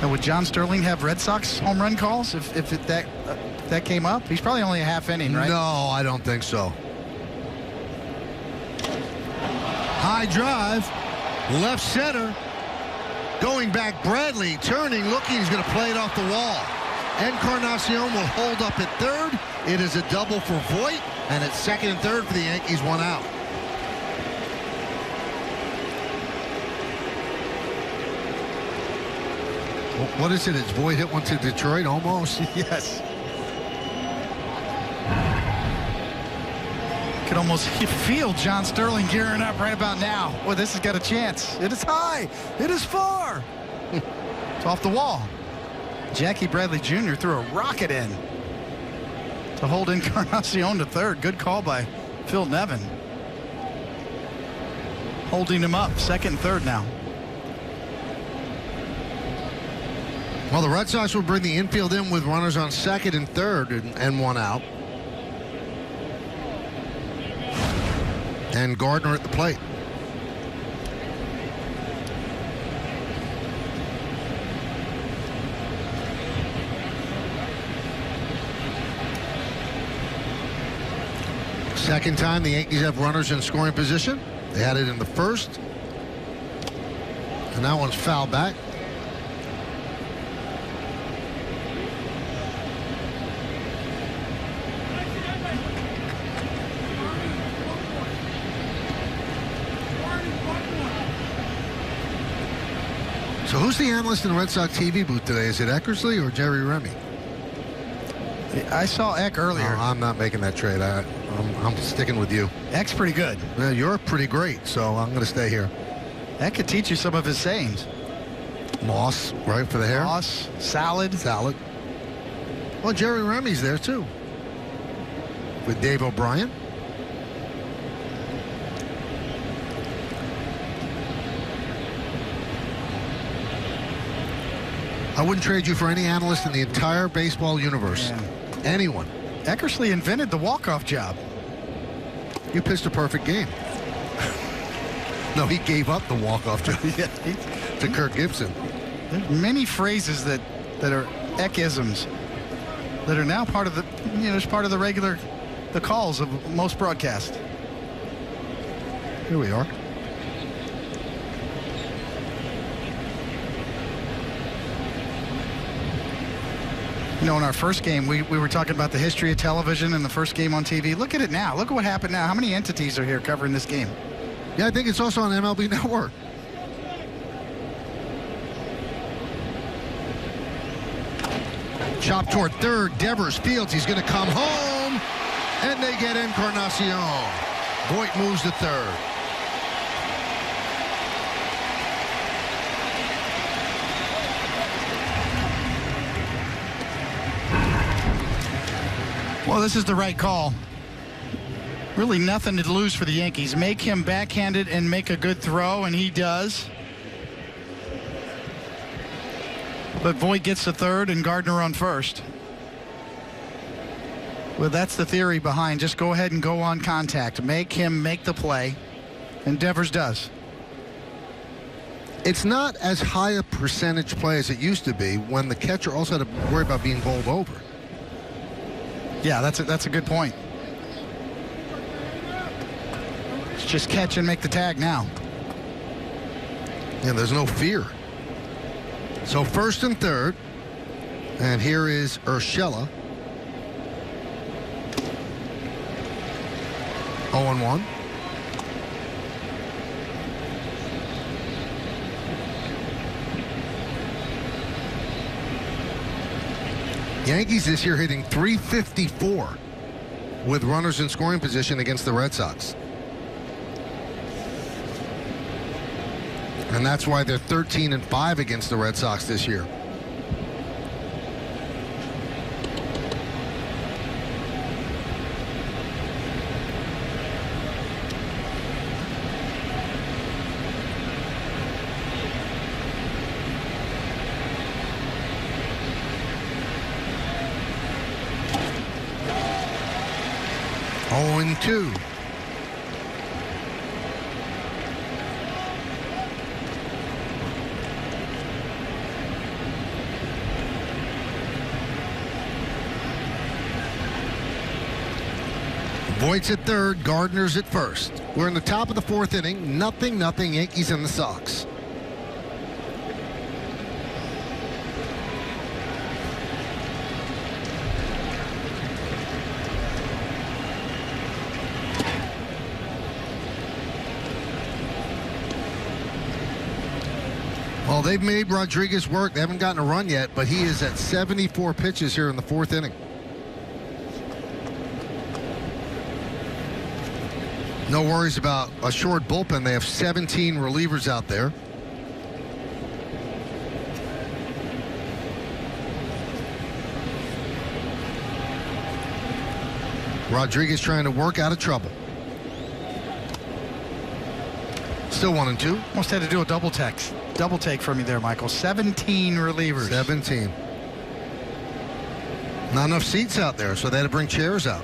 Now, would John Sterling have Red Sox home run calls if that came up? He's probably only a half inning, right? No, I don't think so. High drive, left center. Going back, Bradley turning, looking, he's going to play it off the wall. Encarnacion will hold up at third. It is a double for Voigt, and it's second and third for the Yankees, 1 out. What is it? Is Voigt hit one to Detroit almost? Yes. Can almost feel John Sterling gearing up right about now. Boy, this has got a chance. It is high. It is far. It's off the wall. Jackie Bradley Jr. threw a rocket in to hold Encarnacion to third. Good call by Phil Nevin. Holding him up, second and third now. Well, the Red Sox will bring the infield in with runners on second and third and 1 out. And Gardner at the plate. Second time the Yankees have runners in scoring position. They had it in the first. And that one's fouled back. So who's the analyst in the Red Sox TV booth today? Is it Eckersley or Jerry Remy? I saw Eck earlier. No, I'm not making that trade. I'm sticking with you. Eck's pretty good. Well, you're pretty great, so I'm going to stay here. Eck could teach you some of his sayings. Moss, right, for the hair? Moss, salad. Salad. Well, Jerry Remy's there, too. With Dave O'Brien. I wouldn't trade you for any analyst in the entire baseball universe. Yeah. Anyone. Eckersley invented the walk-off job. You pitched a perfect game. No, he gave up the walk-off job to Kirk Gibson. There's many phrases that are Eckisms that are now part of the, it's part of the calls of most broadcasts. Here we are. In our first game, we were talking about the history of television and the first game on TV. Look at it now. Look at what happened now. How many entities are here covering this game? Yeah, I think it's also on MLB Network. Chop toward third. Devers fields. He's going to come home. And they get Encarnacion. Voigt moves to third. Well, this is the right call. Really nothing to lose for the Yankees. Make him backhanded and make a good throw, and he does. But Voigt gets the third and Gardner on first. Well, that's the theory behind just go ahead and go on contact. Make him make the play, and Devers does. It's not as high a percentage play as it used to be when the catcher also had to worry about being bowled over. Yeah, that's a good point. It's just catch and make the tag now. Yeah, there's no fear. So first and third. And here is Urshela. 0-1. Yankees this year hitting .354 with runners in scoring position against the Red Sox. And that's why they're 13-5 against the Red Sox this year. Oh, and 2. Voigt's at third, Gardner's at first. We're in the top of the 4th inning. Nothing, Yankees and the Sox. Well, they've made Rodriguez work. They haven't gotten a run yet, but he is at 74 pitches here in the 4th inning. No worries about a short bullpen. They have 17 relievers out there. Rodriguez trying to work out of trouble. Still 1-2. Almost had to do a double take from you there, Michael. 17 relievers. 17. Not enough seats out there, so they had to bring chairs out.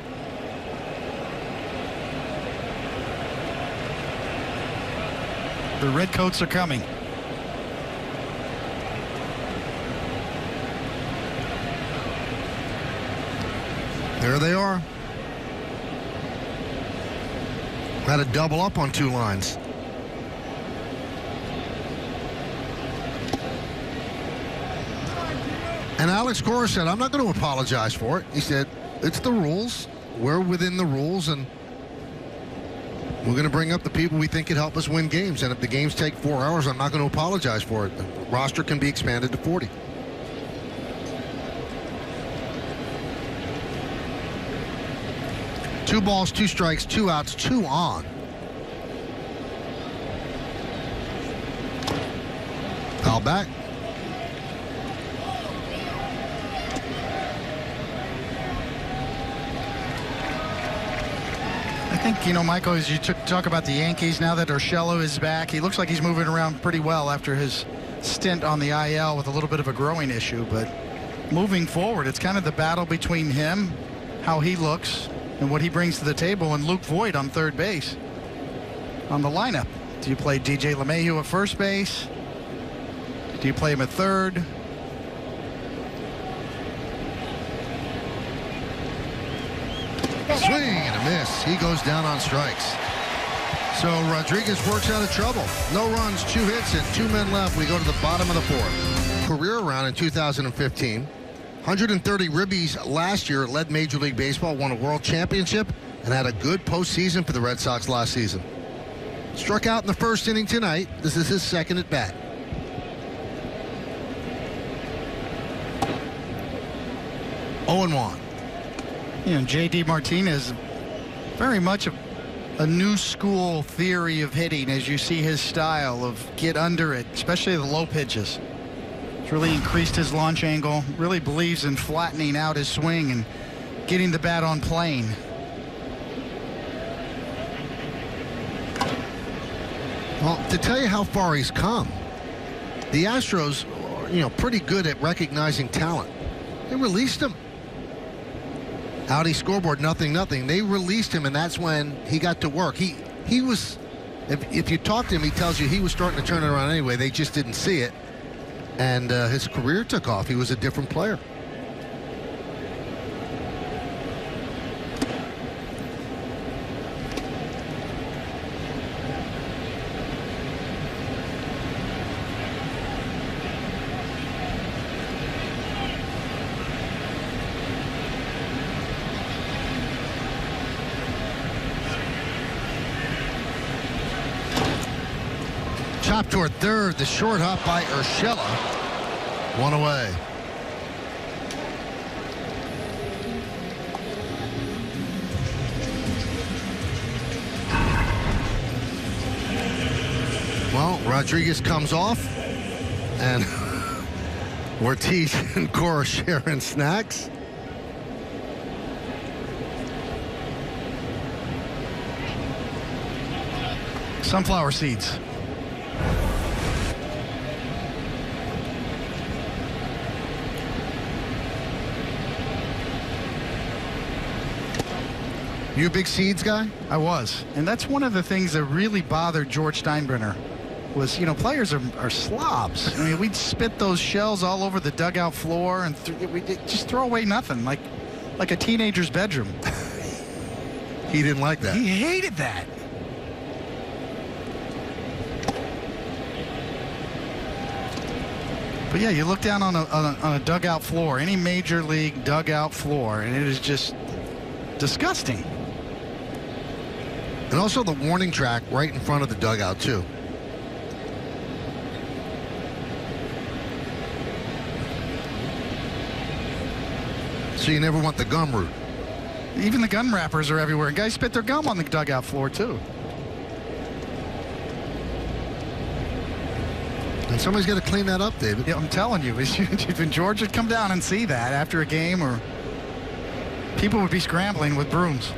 The Redcoats are coming. There they are. Had to double up on 2 lines. And Alex Cora said, I'm not going to apologize for it. He said, it's the rules. We're within the rules, and we're going to bring up the people we think could help us win games. And if the games take 4 hours, I'm not going to apologize for it. The roster can be expanded to 40. Two balls, 2 strikes, 2 outs, 2 on. Foul back. I think, Michael, as you talk about the Yankees, now that Urshela is back, he looks like he's moving around pretty well after his stint on the IL with a little bit of a growing issue. But moving forward, it's kind of the battle between him, how he looks, and what he brings to the table, and Luke Voigt on third base on the lineup. Do you play DJ LeMahieu at first base? Do you play him at third? Swing and a miss. He goes down on strikes. So Rodriguez works out of trouble. No runs, 2 hits, and 2 men left. We go to the bottom of the 4th. Career round in 2015. 130 ribbies last year, led Major League Baseball, won a world championship, and had a good postseason for the Red Sox last season. Struck out in the 1st inning tonight. This is his 2nd at bat. Oh and 1. J.D. Martinez, very much a new school theory of hitting as you see his style of get under it, especially the low pitches. It's really increased his launch angle, really believes in flattening out his swing and getting the bat on plane. Well, to tell you how far he's come, the Astros are, pretty good at recognizing talent. They released him. Audi scoreboard, 0-0. They released him, and that's when he got to work. He was, if you talk to him, he tells you he was starting to turn it around anyway. They just didn't see it, and his career took off. He was a different player. Chop toward third, the short hop by Urshela. 1 away. Well, Rodriguez comes off, and Ortiz and Cora sharing snacks. Sunflower seeds. You a big seeds guy? I was. And that's one of the things that really bothered George Steinbrenner was, players are slobs. I mean, we'd spit those shells all over the dugout floor and we'd just throw away nothing, like a teenager's bedroom. He didn't like that. He hated that. But yeah, you look down on a dugout floor, any major league dugout floor, and it is just disgusting. And also the warning track right in front of the dugout, too. So you never want the gum route. Even the gum wrappers are everywhere. And guys spit their gum on the dugout floor, too. And somebody's got to clean that up, David. Yeah, I'm telling you, if George would come down and see that after a game, or people would be scrambling with brooms.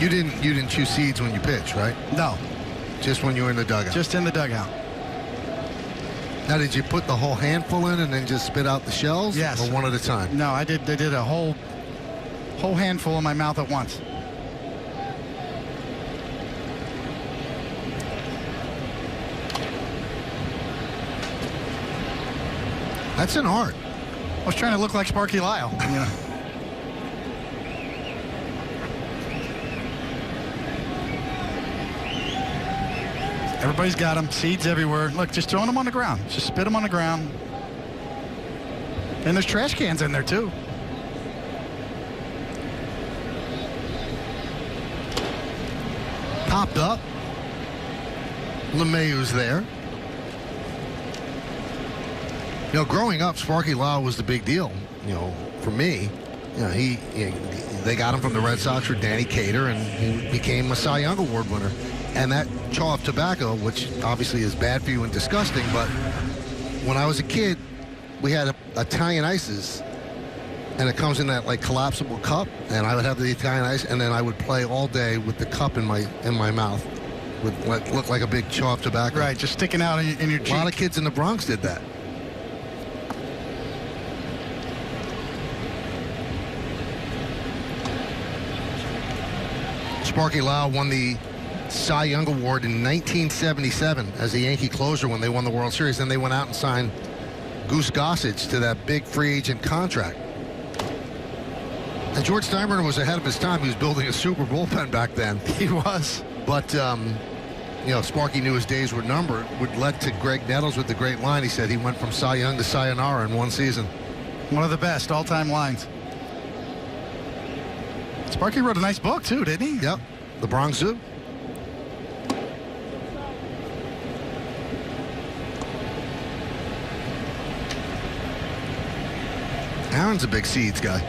You didn't chew seeds when you pitched, right? No. Just when you were in the dugout? Just in the dugout. Now, did you put the whole handful in and then just spit out the shells? Yes. Or one at a time? No, I did a whole handful in my mouth at once. That's an art. I was trying to look like Sparky Lyle, Everybody's got them. Seeds everywhere. Look, just throwing them on the ground. Just spit them on the ground. And there's trash cans in there, too. Popped up. LeMahieu's there. Growing up, Sparky Lyle was the big deal, for me. They got him from the Red Sox for Danny Cater, and he became a Cy Young Award winner. And that chaw of tobacco, which obviously is bad for you and disgusting, but when I was a kid, we had Italian ices, and it comes in that collapsible cup, and I would have the Italian ice, and then I would play all day with the cup in my mouth, with what looked like a big chaw of tobacco. Right, just sticking out in your cheek. A lot of kids in the Bronx did that. Sparky Lyle won the Cy Young Award in 1977 as a Yankee closer when they won the World Series. Then they went out and signed Goose Gossage to that big free agent contract. And George Steinbrenner was ahead of his time. He was building a super bullpen back then. He was. But, Sparky knew his days were numbered, which led to Greg Nettles with the great line. He said he went from Cy Young to Sayonara in one season. One of the best all-time lines. Sparky wrote a nice book, too, didn't he? Yep. The Bronx Zoo. Aaron's a big seeds guy.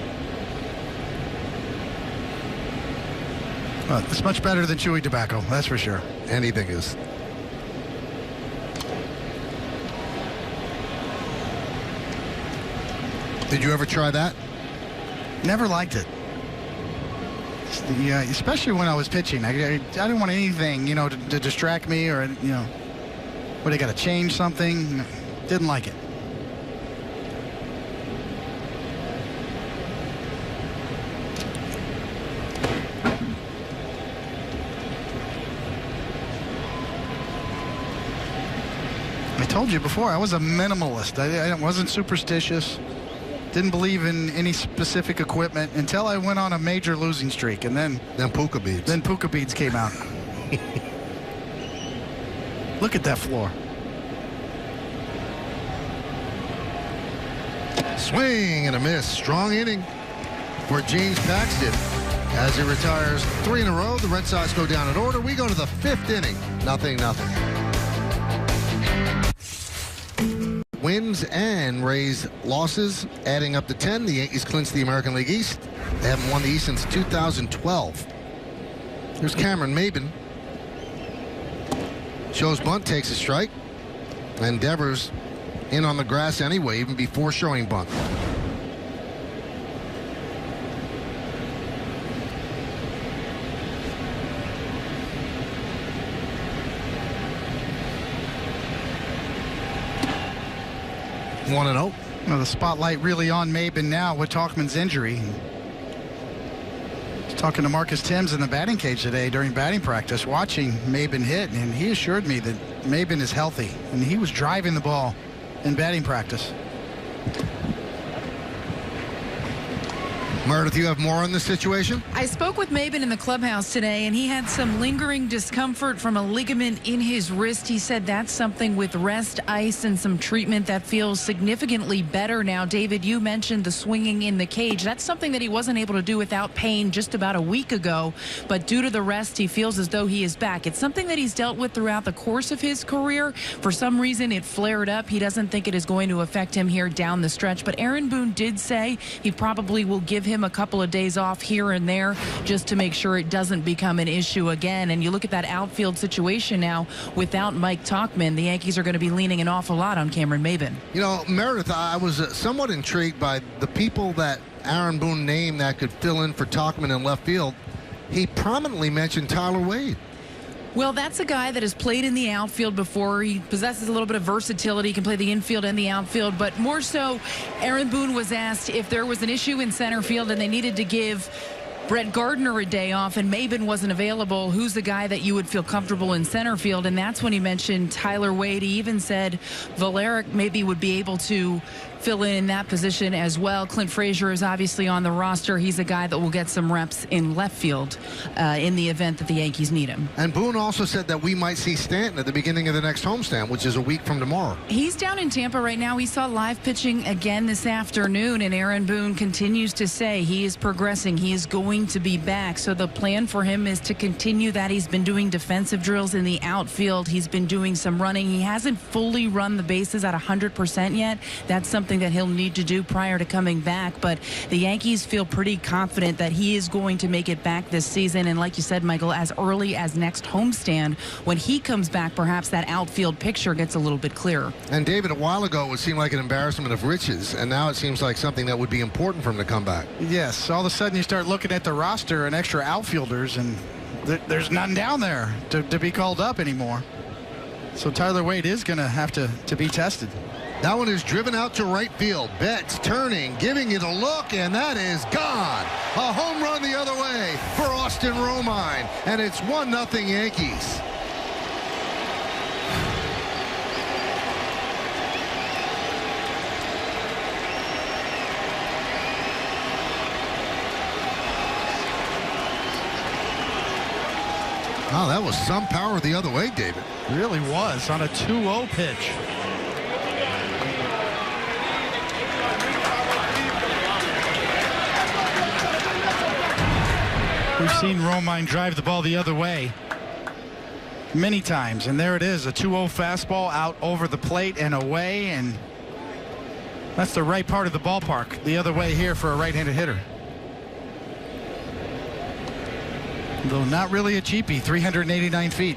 Well, it's much better than chewing tobacco, that's for sure. Anything is. Did you ever try that? Never liked it. Yeah, especially when I was pitching. I didn't want anything, to distract me or, where they got to change something. Didn't like it. I told you before, I was a minimalist. I wasn't superstitious. Didn't believe in any specific equipment until I went on a major losing streak, and then puka beads. Then puka beads came out. Look at that floor. Swing and a miss. Strong inning for James Paxton as he retires 3 in a row. The Red Sox go down in order. We go to the 5th inning. 0-0. wins and Rays losses, adding up to 10. The Yankees clinch the American League East. They haven't won the East since 2012. Here's Cameron Maben. Shows bunt, takes a strike. And Devers in on the grass anyway, even before showing bunt. One and 0. Well, the spotlight really on Maben now with Tauchman's injury. Talking to Marcus Timms in the batting cage today during batting practice, watching Maben hit, and he assured me that Maben is healthy, and he was driving the ball in batting practice. Meredith, you have more on this situation? I spoke with Maben in the clubhouse today, and he had some lingering discomfort from a ligament in his wrist. He said that's something with rest, ice, and some treatment that feels significantly better now. David, you mentioned the swinging in the cage. That's something that he wasn't able to do without pain just about a week ago, but due to the rest, he feels as though he is back. It's something that he's dealt with throughout the course of his career. For some reason, it flared up. He doesn't think it is going to affect him here down the stretch, but Aaron Boone did say he probably will give him a couple of days off here and there just to make sure it doesn't become an issue again. And you look at that outfield situation now without Mike Tauchman, the Yankees are going to be leaning an awful lot on Cameron Maben. You know, Meredith, I was somewhat intrigued by the people that Aaron Boone named that could fill in for Tauchman in left field. He prominently mentioned Tyler Wade. Well, that's a guy that has played in the outfield before. He possesses a little bit of versatility. He can play the infield and the outfield. But more so, Aaron Boone was asked if there was an issue in center field and they needed to give Brett Gardner a day off and Maben wasn't available, who's the guy that you would feel comfortable in center field? And that's when he mentioned Tyler Wade. He even said Valeric maybe would be able to fill in that position as well. Clint Frazier is obviously on the roster. He's a guy that will get some reps in left field in the event that the Yankees need him. And Boone also said that we might see Stanton at the beginning of the next homestand, which is a week from tomorrow. He's down in Tampa right now. We saw live pitching again this afternoon, and Aaron Boone continues to say he is progressing. He is going to be back. So the plan for him is to continue that. He's been doing defensive drills in the outfield. He's been doing some running. He hasn't fully run the bases at 100% yet. That's something that he'll need to do prior to coming back. But the Yankees feel pretty confident that he is going to make it back this season. And like you said, Michael, as early as next homestand, when he comes back, perhaps that outfield picture gets a little bit clearer. And David, a while ago, it would seem like an embarrassment of riches. And now it seems like something that would be important for him to come back. Yes, all of a sudden you start looking at the roster and extra outfielders, and there's none down there to be called up anymore. So Tyler Wade is going to have to be tested. That one is driven out to right field. Betts turning, giving it a look, and that is gone. A home run the other way for Austin Romine, and it's 1-0 Yankees. Oh, that was some power the other way, David. Really was on a 2-0 pitch. We've seen Romine drive the ball the other way many times, and there it is, a 2-0 fastball out over the plate and away, and that's the right part of the ballpark, the other way here for a right-handed hitter. Though not really a cheapie, 389 feet.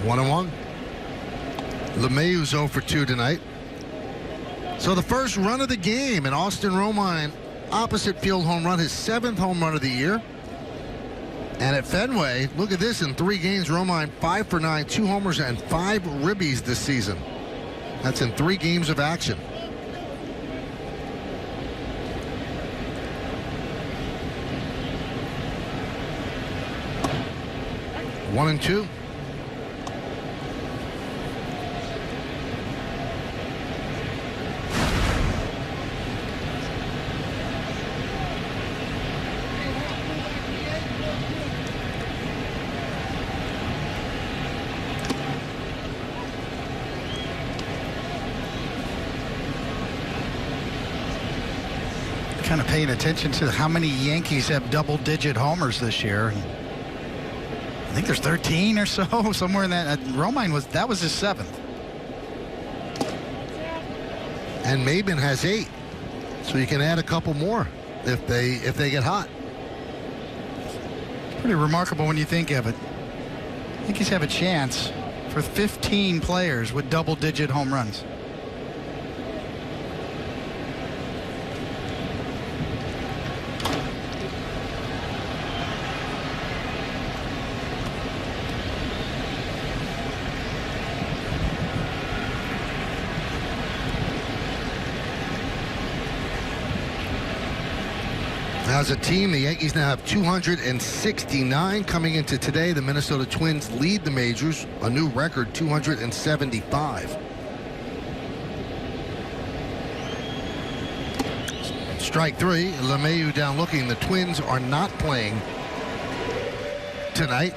One and one. LeMahieu's 0 for 2 tonight. So the first run of the game, and Austin Romine, opposite field home run, his 7th home run of the year. And at Fenway, look at this, in 3 games, Romine 5 for 9, 2 homers and 5 ribbies this season. That's in 3 games of action. One and two. kind of paying attention to how many Yankees have double-digit homers this year. I think there's 13 or so, somewhere in that. Romine was his 7th. And Maben has 8, so you can add a couple more if they get hot. It's pretty remarkable when you think of it. Yankees have a chance for 15 players with double-digit home runs. As a team, the Yankees now have 269. Coming into today, the Minnesota Twins lead the majors, a new record, 275. Strike 3, LeMahieu down looking. The Twins are not playing tonight.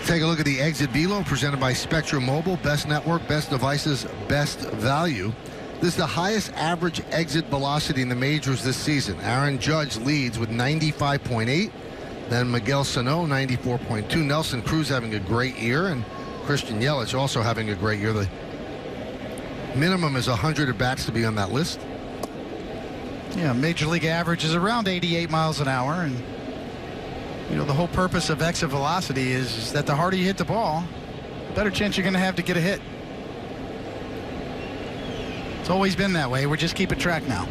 Take a look at the exit velo presented by Spectrum Mobile. Best network, best devices, best value. This is the highest average exit velocity in the majors this season. Aaron Judge leads with 95.8. Then Miguel Sano, 94.2. Nelson Cruz having a great year. And Christian Yelich also having a great year. The minimum is 100 at-bats to be on that list. Yeah, Major League average is around 88 miles an hour. And you know, the whole purpose of exit velocity is that the harder you hit the ball, the better chance you're going to have to get a hit. It's always been that way. We're just keeping track now.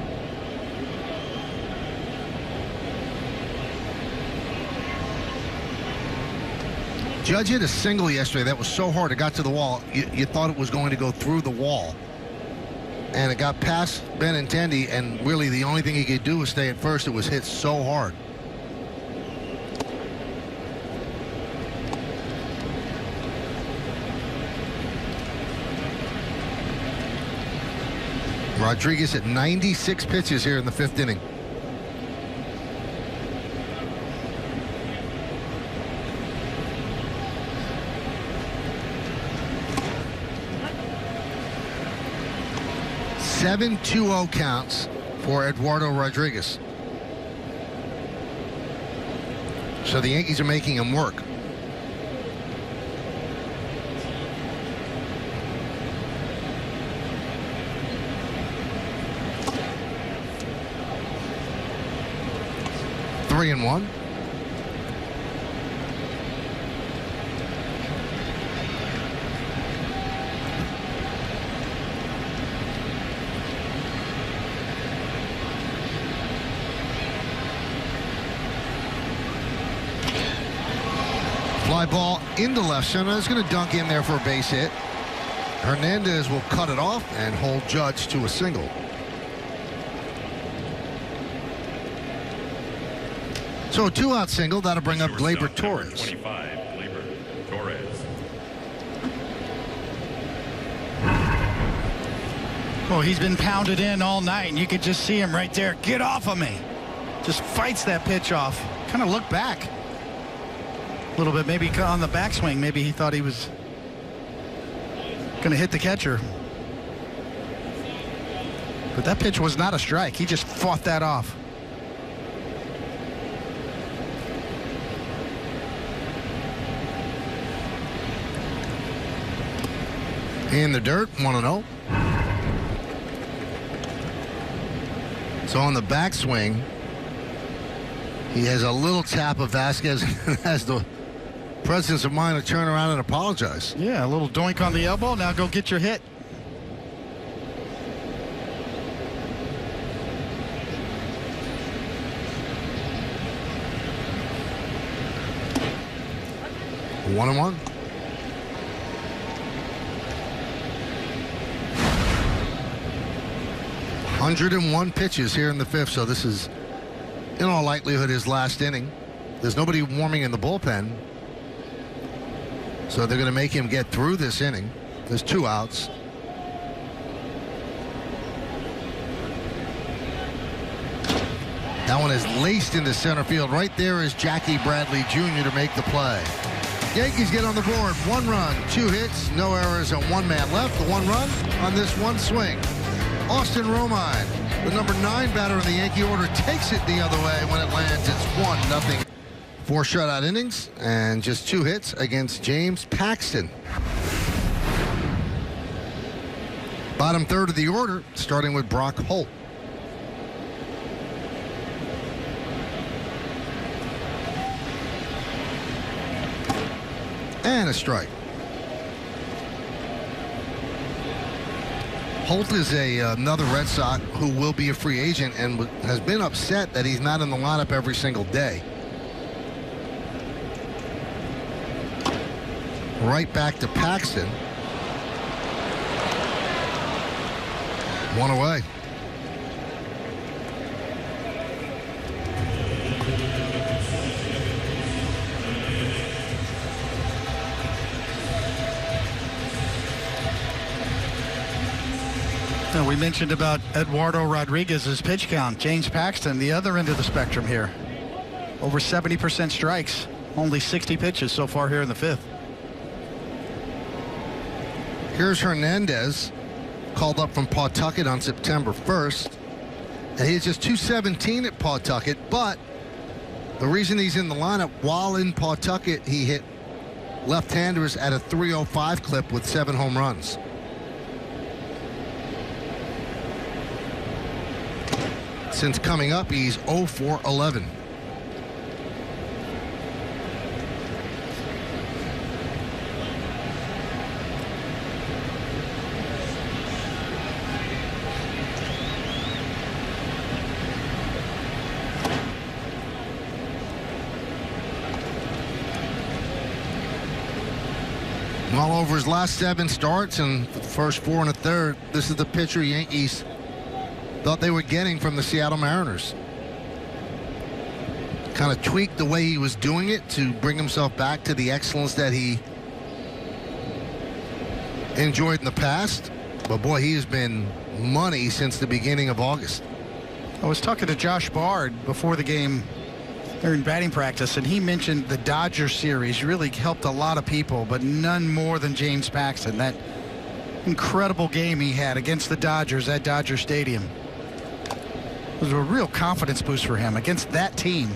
Judge hit a single yesterday that was so hard it got to the wall. You thought it was going to go through the wall. And it got past Benintendi, and really the only thing he could do was stay at first. It was hit so hard. Rodriguez at 96 pitches here in the 5th inning. Seven 2-0 counts for Eduardo Rodriguez. So the Yankees are making him work. Three and one. Fly ball into left center. It's going to dunk in there for a base hit. Hernandez will cut it off and hold Judge to a single. So a 2-out single, that'll bring up Gleyber Torres. 25, Gleyber Torres. Oh, he's been pounded in all night, and you could just see him right there. Get off of me. Just fights that pitch off. Kind of looked back a little bit, maybe on the backswing. Maybe he thought he was going to hit the catcher. But that pitch was not a strike. He just fought that off. In the dirt, 1-0. So on the backswing, he has a little tap of Vasquez and has the presence of mind to turn around and apologize. Yeah, a little doink on the elbow. Now go get your hit. One and one. .101 pitches here in the 5th, so this is in all likelihood his last inning. There's nobody warming in the bullpen, so they're going to make him get through this inning. There's 2 outs. That one is laced into center field. Right there is Jackie Bradley Jr. to make the play. Yankees get on the board. 1 run, 2 hits, no errors, and 1 man left. The 1 run on this 1 swing. Austin Romine, the number 9 batter in the Yankee order, takes it the other way. When it lands, it's 1-0. 4 shutout innings and just 2 hits against James Paxton. Bottom third of the order, starting with Brock Holt. And a strike. Holt is another Red Sox who will be a free agent and has been upset that he's not in the lineup every single day. Right back to Paxton. 1 away. Now, we mentioned about Eduardo Rodriguez's pitch count. James Paxton, the other end of the spectrum here. Over 70% strikes. Only 60 pitches so far here in the 5th. Here's Hernandez, called up from Pawtucket on September 1st. And he's just 217 at Pawtucket, but the reason he's in the lineup, while in Pawtucket, he hit left-handers at a 305 clip with 7 home runs. Since coming up, he's 0 for 11. Well, over his last 7 starts and the first 4 1/3, this is the pitcher Yankees thought they were getting from the Seattle Mariners. Kind of tweaked the way he was doing it to bring himself back to the excellence that he enjoyed in the past. But boy, he has been money since the beginning of August. I was talking to Josh Bard before the game during batting practice, and he mentioned the Dodger series really helped a lot of people, but none more than James Paxton. That incredible game he had against the Dodgers at Dodger Stadium. It was a real confidence boost for him against that team.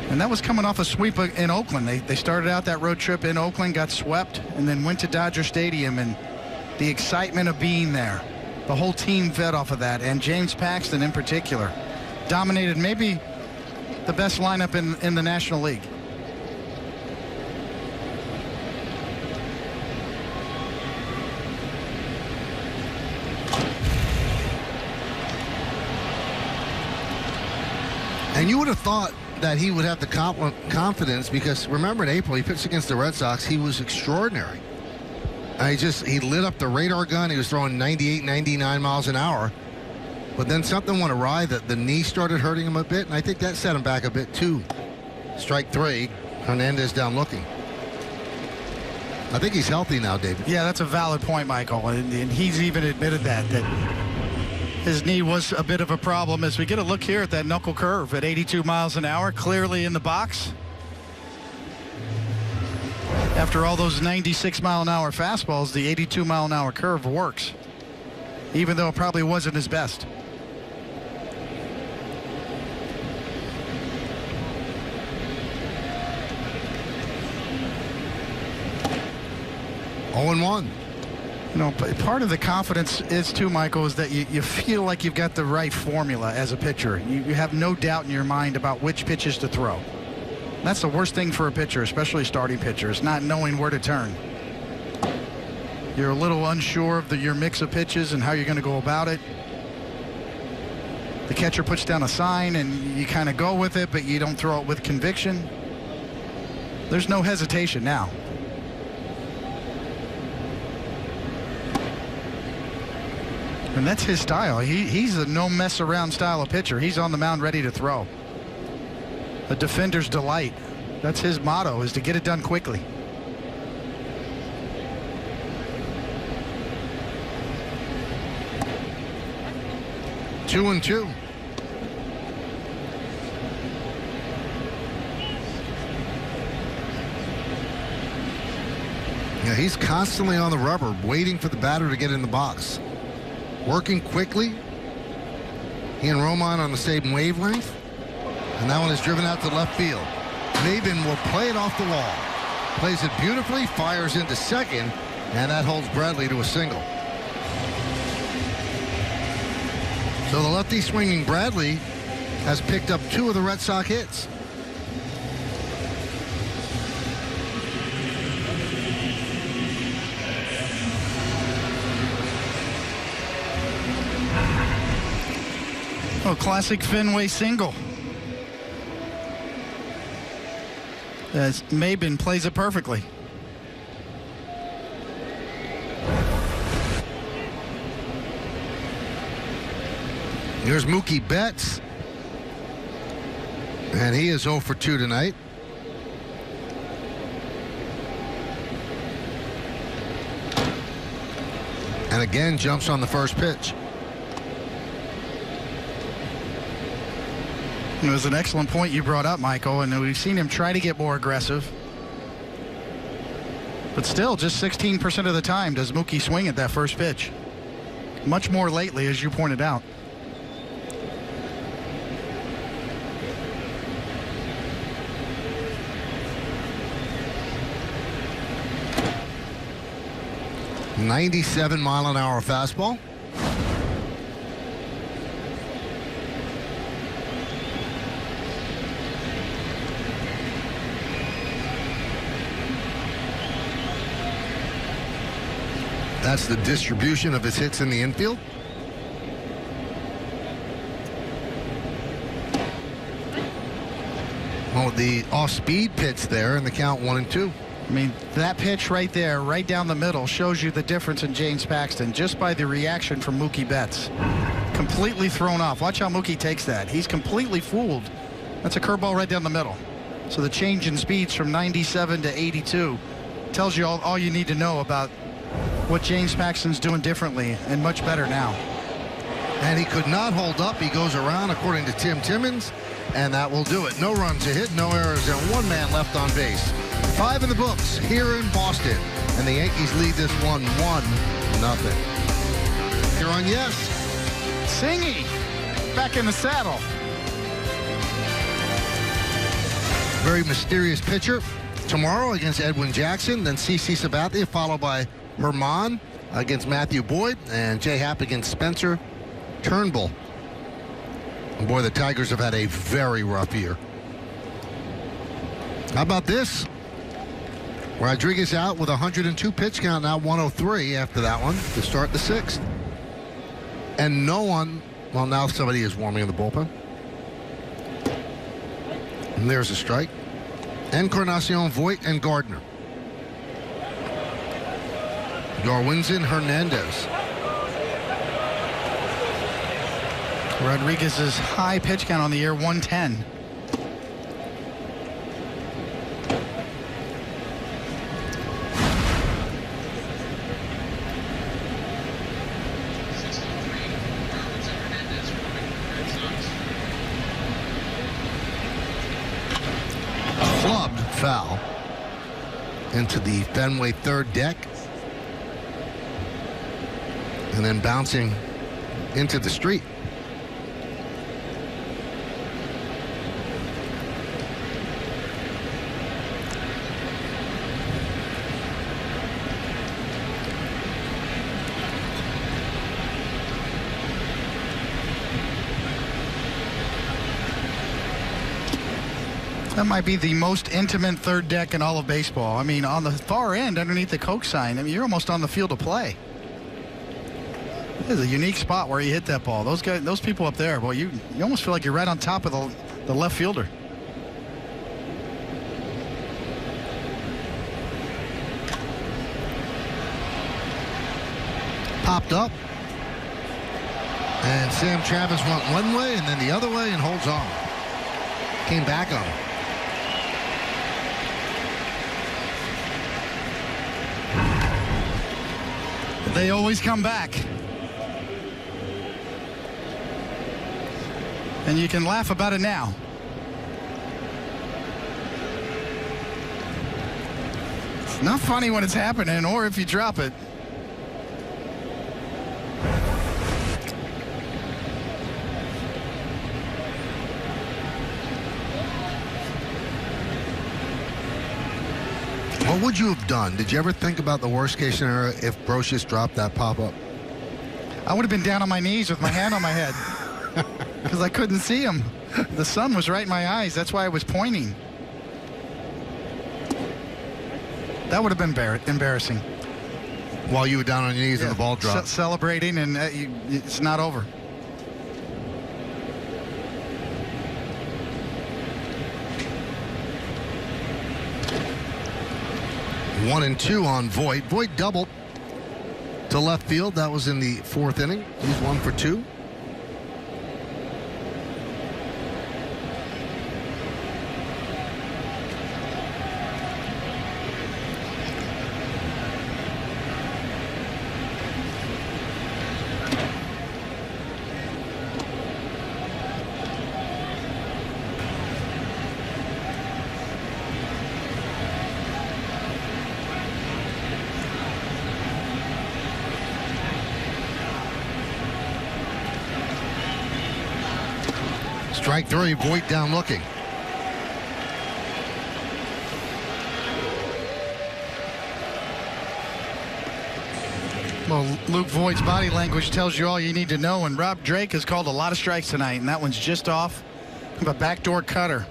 And that was coming off a sweep in Oakland. They started out that road trip in Oakland, got swept, and then went to Dodger Stadium, and the excitement of being there. The whole team fed off of that, and James Paxton in particular dominated maybe the best lineup in the National League. And you would have thought that he would have the confidence, because remember in April he pitched against the Red Sox. He was extraordinary. He lit up the radar gun. He was throwing 98, 99 miles an hour. But then something went awry. The knee started hurting him a bit, and I think that set him back a bit too. Strike 3. Hernandez down looking. I think he's healthy now, David. Yeah, that's a valid point, Michael. And he's even admitted that his knee was a bit of a problem. As we get a look here at that knuckle curve at 82 miles an hour, clearly in the box. After all those 96-mile-an-hour fastballs, the 82-mile-an-hour curve works, even though it probably wasn't his best. Oh, 0-1. You know, part of the confidence is too, Michael, is that you feel like you've got the right formula as a pitcher. You have no doubt in your mind about which pitches to throw. That's the worst thing for a pitcher, especially starting pitchers, not knowing where to turn. You're a little unsure of your mix of pitches and how you're going to go about it. The catcher puts down a sign and you kind of go with it, but you don't throw it with conviction. There's no hesitation now. And that's his style. He's a no mess around style of pitcher. He's on the mound ready to throw. A defender's delight. That's his motto, is to get it done quickly. Two and two. Yeah, he's constantly on the rubber, waiting for the batter to get in the box. Working quickly. He and Roman on the same wavelength. And that one is driven out to left field. Maben will play it off the wall. Plays it beautifully, fires into second, and that holds Bradley to a single. So the lefty swinging Bradley has picked up 2 of the Red Sox hits. Oh, classic Fenway single. As Maben plays it perfectly. Here's Mookie Betts. And he is 0 for 2 tonight. And again jumps on the first pitch. It was an excellent point you brought up, Michael, and we've seen him try to get more aggressive. But still, just 16% of the time does Mookie swing at that first pitch. Much more lately, as you pointed out. .97-mile-an-hour fastball. That's the distribution of his hits in the infield. Oh, the off-speed pitch there in the count 1-2. I mean, that pitch right there, right down the middle, shows you the difference in James Paxton just by the reaction from Mookie Betts. Completely thrown off. Watch how Mookie takes that. He's completely fooled. That's a curveball right down the middle. So the change in speeds from 97 to 82 tells you all you need to know about what James Paxton's doing differently and much better now. And he could not hold up. He goes around, according to Tim Timmons, and that will do it. No runs a hit, no errors, and 1 man left on base. 5 in the books here in Boston, and the Yankees lead this one 1-0. Here on Yes. Singy back in the saddle. Very mysterious pitcher tomorrow against Edwin Jackson, then CC Sabathia, followed by Herman against Matthew Boyd, and Jay Happ against Spencer Turnbull. And boy, the Tigers have had a very rough year. How about this? Rodriguez out with a 102 pitch count, now 103 after that one to start the 6th. And no one, well, now somebody is warming in the bullpen. And there's a strike. Encarnacion, Voit, and Gardner. Darwinzon, Hernandez. Rodriguez's high pitch count on the year, 110. Clubbed foul into the Fenway third deck. And then bouncing into the street. That might be the most intimate third deck in all of baseball. I mean, on the far end, underneath the Coke sign, I mean, you're almost on the field of play. This is a unique spot where you hit that ball. Those guys, those people up there, boy, you almost feel like you're right on top of the left fielder. Popped up. And Sam Travis went one way and then the other way and holds on. Came back on him. They always come back. And you can laugh about it now. Not funny when it's happening or if you drop it. What would you have done? Did you ever think about the worst case scenario if Brocious dropped that pop-up? I would have been down on my knees with my hand on my head because I couldn't see him. The sun was right in my eyes. That's why I was pointing. That would have been embarrassing. While you were down on your knees and the ball dropped. Celebrating, and it's not over. One and two on Voit. Voit doubled to left field. That was in the fourth inning. He's 1 for 2. Strike 3, Voit down looking. Well, Luke Voigt's body language tells you all you need to know, and Rob Drake has called a lot of strikes tonight, and that one's just off of a backdoor cutter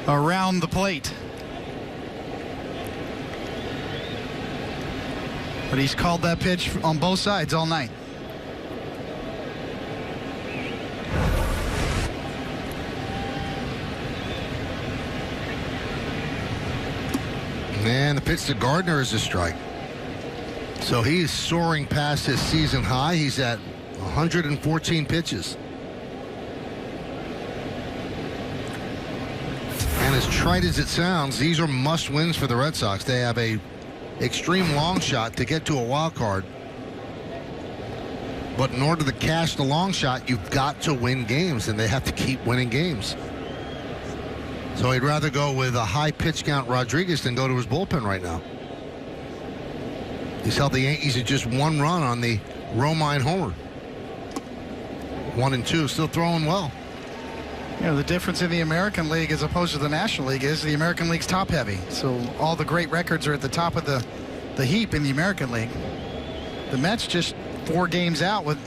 around the plate. But he's called that pitch on both sides all night. And the pitch to Gardner is a strike. So he's soaring past his season high. He's at 114 pitches. And as trite as it sounds, these are must wins for the Red Sox. They have a extreme long shot to get to a wild card. But in order to cash the long shot, you've got to win games, and they have to keep winning games. So he'd rather go with a high pitch count Rodriguez than go to his bullpen right now. He's held the Yankees at just 1 run on the Romine homer. 1 and 2, still throwing well. You know, the difference in the American League as opposed to the National League is the American League's top heavy. So all the great records are at the top of the heap in the American League. The Mets just 4 games out with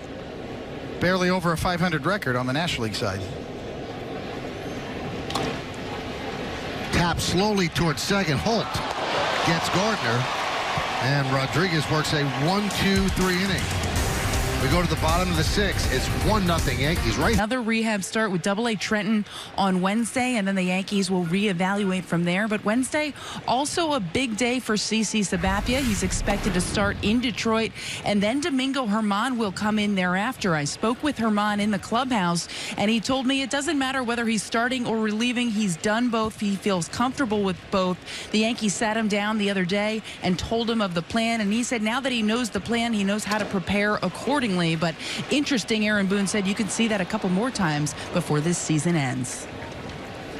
barely over a 500 record on the National League side. Tap slowly towards second. Holt gets Gardner, and Rodriguez works a 1-2-3 inning. We go to the bottom of the 6th. It's 1-0 Yankees. Right. Another rehab start with Double-A Trenton on Wednesday, and then the Yankees will reevaluate from there. But Wednesday, also a big day for CC Sabathia. He's expected to start in Detroit, and then Domingo Germán will come in thereafter. I spoke with Germán in the clubhouse, and he told me it doesn't matter whether he's starting or relieving. He's done both. He feels comfortable with both. The Yankees sat him down the other day and told him of the plan, and he said now that he knows the plan, he knows how to prepare accordingly. But interesting, Aaron Boone said you can see that a couple more times before this season ends.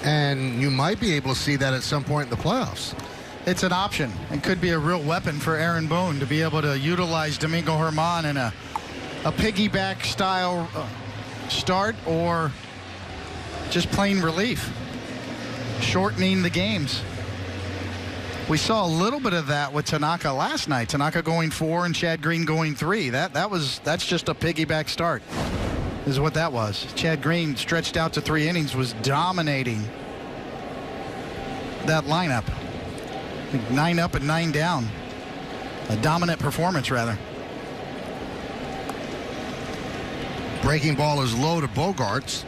And you might be able to see that at some point in the playoffs. It's an option and could be a real weapon for Aaron Boone to be able to utilize Domingo Germán in a piggyback style start or just plain relief, shortening the games. We saw a little bit of that with Tanaka last night. Tanaka going 4 and Chad Green going 3. That's just a piggyback start, is what that was. Chad Green stretched out to 3 innings, was dominating that lineup. 9 up and 9 down. A dominant performance, rather. Breaking ball is low to Bogarts.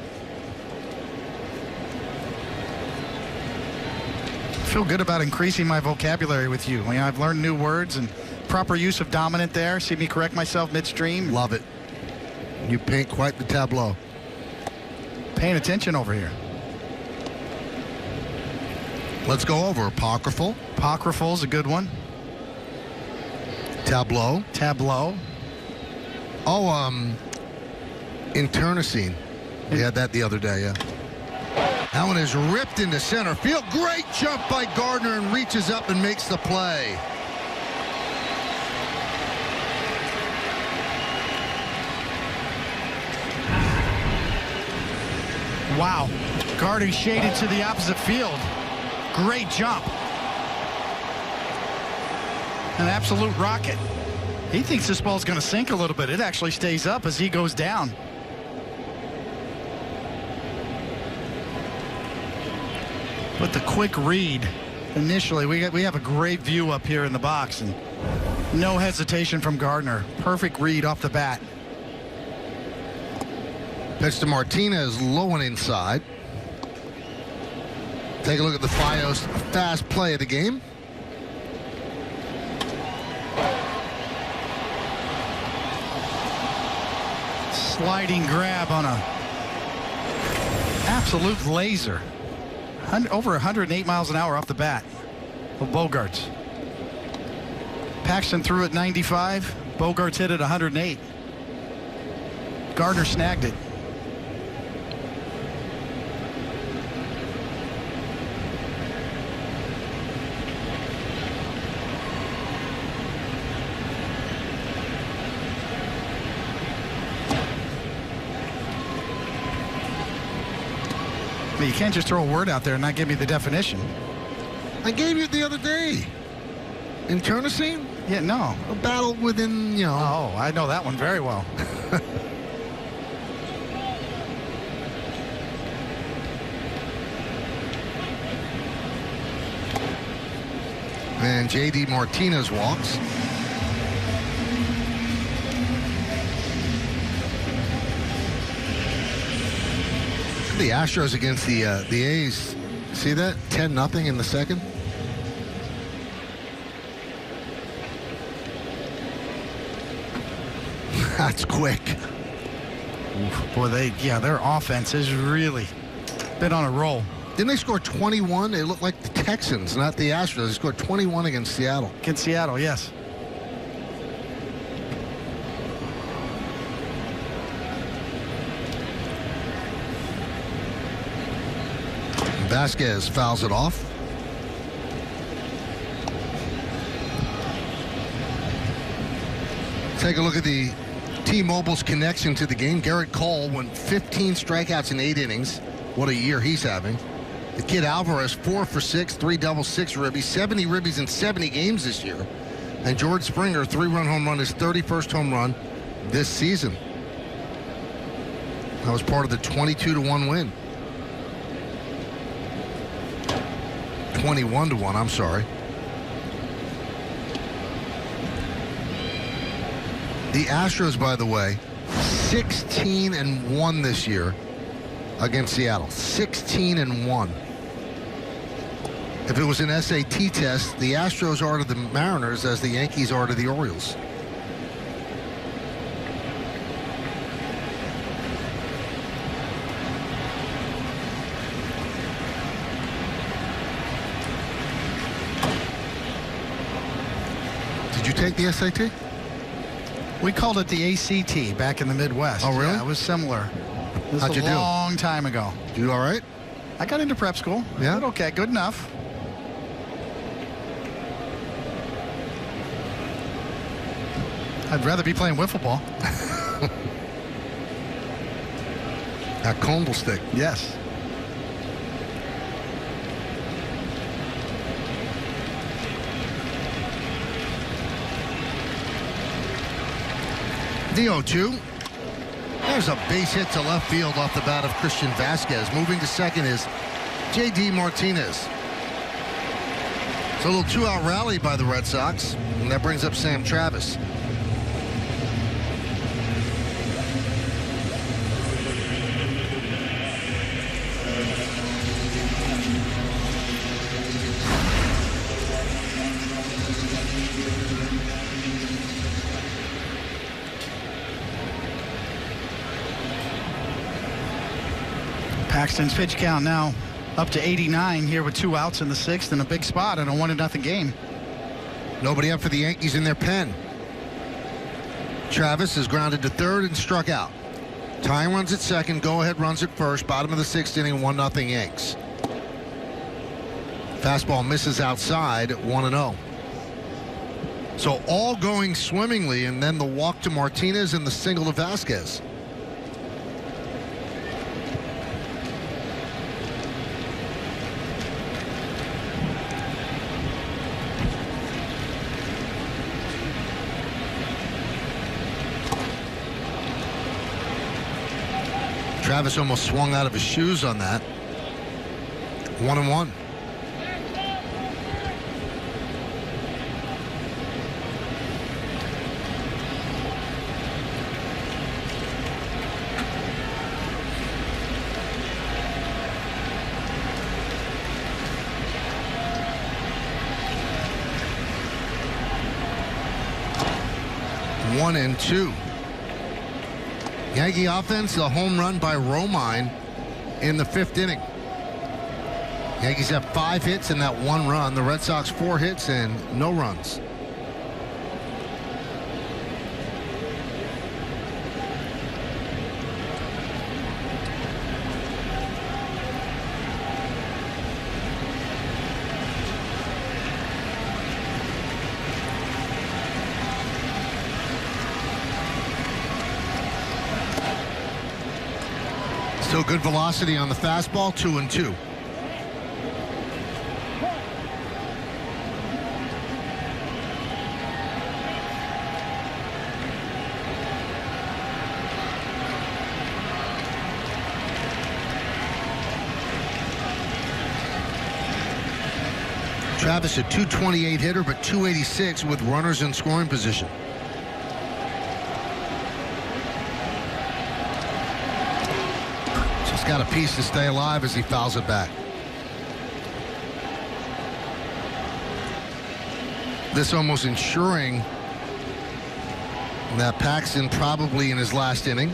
I feel good about increasing my vocabulary with you. I've learned new words and proper use of dominant there. See me correct myself midstream. Love it. You paint quite the tableau. Paying attention over here. Let's go over apocryphal. Apocryphal's a good one. Tableau. Tableau. Oh, internecine. We had that the other day, yeah. That one is ripped into center field. Great jump by Gardner and reaches up and makes the play. Wow. Gardner shaded to the opposite field. Great jump. An absolute rocket. He thinks this ball's going to sink a little bit. It actually stays up as he goes down. But the quick read initially, we have a great view up here in the box, and no hesitation from Gardner. Perfect read off the bat. Pitch to Martinez, low and inside. Take a look at the Fios fast play of the game. Sliding grab on a absolute laser. Over 108 miles an hour off the bat of Bogaerts. Paxton threw at 95. Bogaerts hit at 108. Gardner snagged it. But you can't just throw a word out there and not give me the definition. I gave you it the other day. Internecine? Yeah, no. A battle within, you know. Oh, I know that one very well. And J.D. Martinez walks. The Astros against the A's. See that? 10-0 in the second. That's quick. Oof, boy, their offense has really been on a roll. Didn't they score 21? They looked like the Texans, not the Astros. They scored 21 against Seattle. Against Seattle, yes. Vasquez fouls it off. Take a look at the T-Mobile's connection to the game. Garrett Cole went 15 strikeouts in 8 innings. What a year he's having. The kid Alvarez, 4 for 6, 3 doubles, 6 ribbies, 70 ribbies in 70 games this year. And George Springer, 3-run home run, his 31st home run this season. That was part of the 22-1 win. 21-1, I'm sorry. The Astros, by the way, 16-1 this year against Seattle. 16-1. If it was an SAT test, the Astros are to the Mariners as the Yankees are to the Orioles. Did you take the SAT? We called it the ACT back in the Midwest. Oh, really? Yeah, it was similar. This How'd was you a do? long time ago. You all right? I got into prep school. Yeah? Did okay, good enough. I'd rather be playing wiffle ball. At Candlestick. Yes. The 0-2. There's a base hit to left field off the bat of Christian Vasquez. Moving to second is J.D. Martinez. It's a little 2-out rally by the Red Sox, and that brings up Sam Travis. Paxton's pitch count now up to 89 here with 2 outs in the 6th and a big spot in a 1-0 game. Nobody up for the Yankees in their pen. Travis is grounded to third and struck out. Tying runs at second, go-ahead runs at first, bottom of the 6th inning, 1-0 Yanks. Fastball misses outside, 1-0. So all going swimmingly, and then the walk to Martinez and the single to Vasquez. Travis almost swung out of his shoes on that. 1-1. One and two. Yankee offense, a home run by Romine in the 5th inning. Yankees have 5 hits and that 1 run. The Red Sox 4 hits and no runs. Still good velocity on the fastball, 2-2. Travis, a .228 hitter, but .286 with runners in scoring position. Got a piece to stay alive as he fouls it back. This almost ensuring that Paxton probably in his last inning.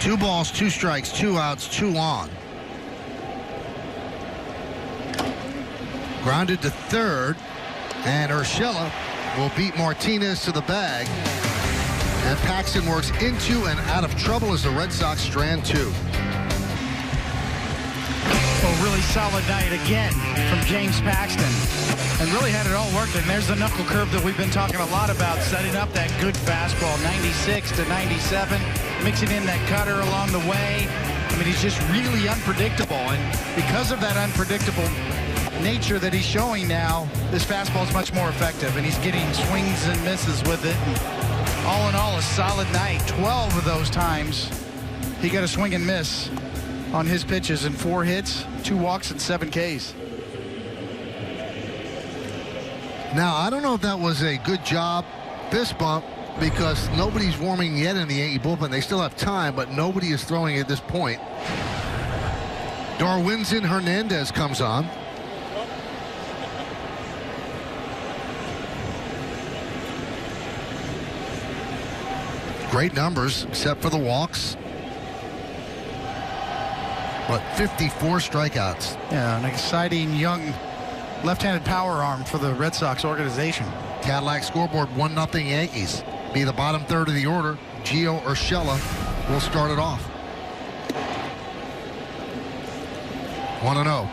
Two balls, 2 strikes, 2 outs, 2 on. Grounded to third, and Urshela will beat Martinez to the bag. And Paxton works into and out of trouble as the Red Sox strand 2. A really solid night again from James Paxton, and really had it all working. There's the knuckle curve that we've been talking a lot about, setting up that good fastball, 96 to 97, mixing in that cutter along the way. I mean, he's just really unpredictable, and because of that unpredictable nature that he's showing now, this fastball is much more effective, and he's getting swings and misses with it. And all in all, a solid night. 12 of those times he got a swing and miss on his pitches, and 4 hits, 2 walks, and 7 Ks. Now, I don't know if that was a good job fist bump, because nobody's warming yet in the Yankee bullpen. They still have time, but nobody is throwing at this point. Darwinzon Hernandez comes on. Great numbers, except for the walks. But 54 strikeouts. Yeah, an exciting young left-handed power arm for the Red Sox organization. Cadillac scoreboard, 1-0 Yankees. Be the bottom third of the order. Gio Urshela will start it off. 1-0.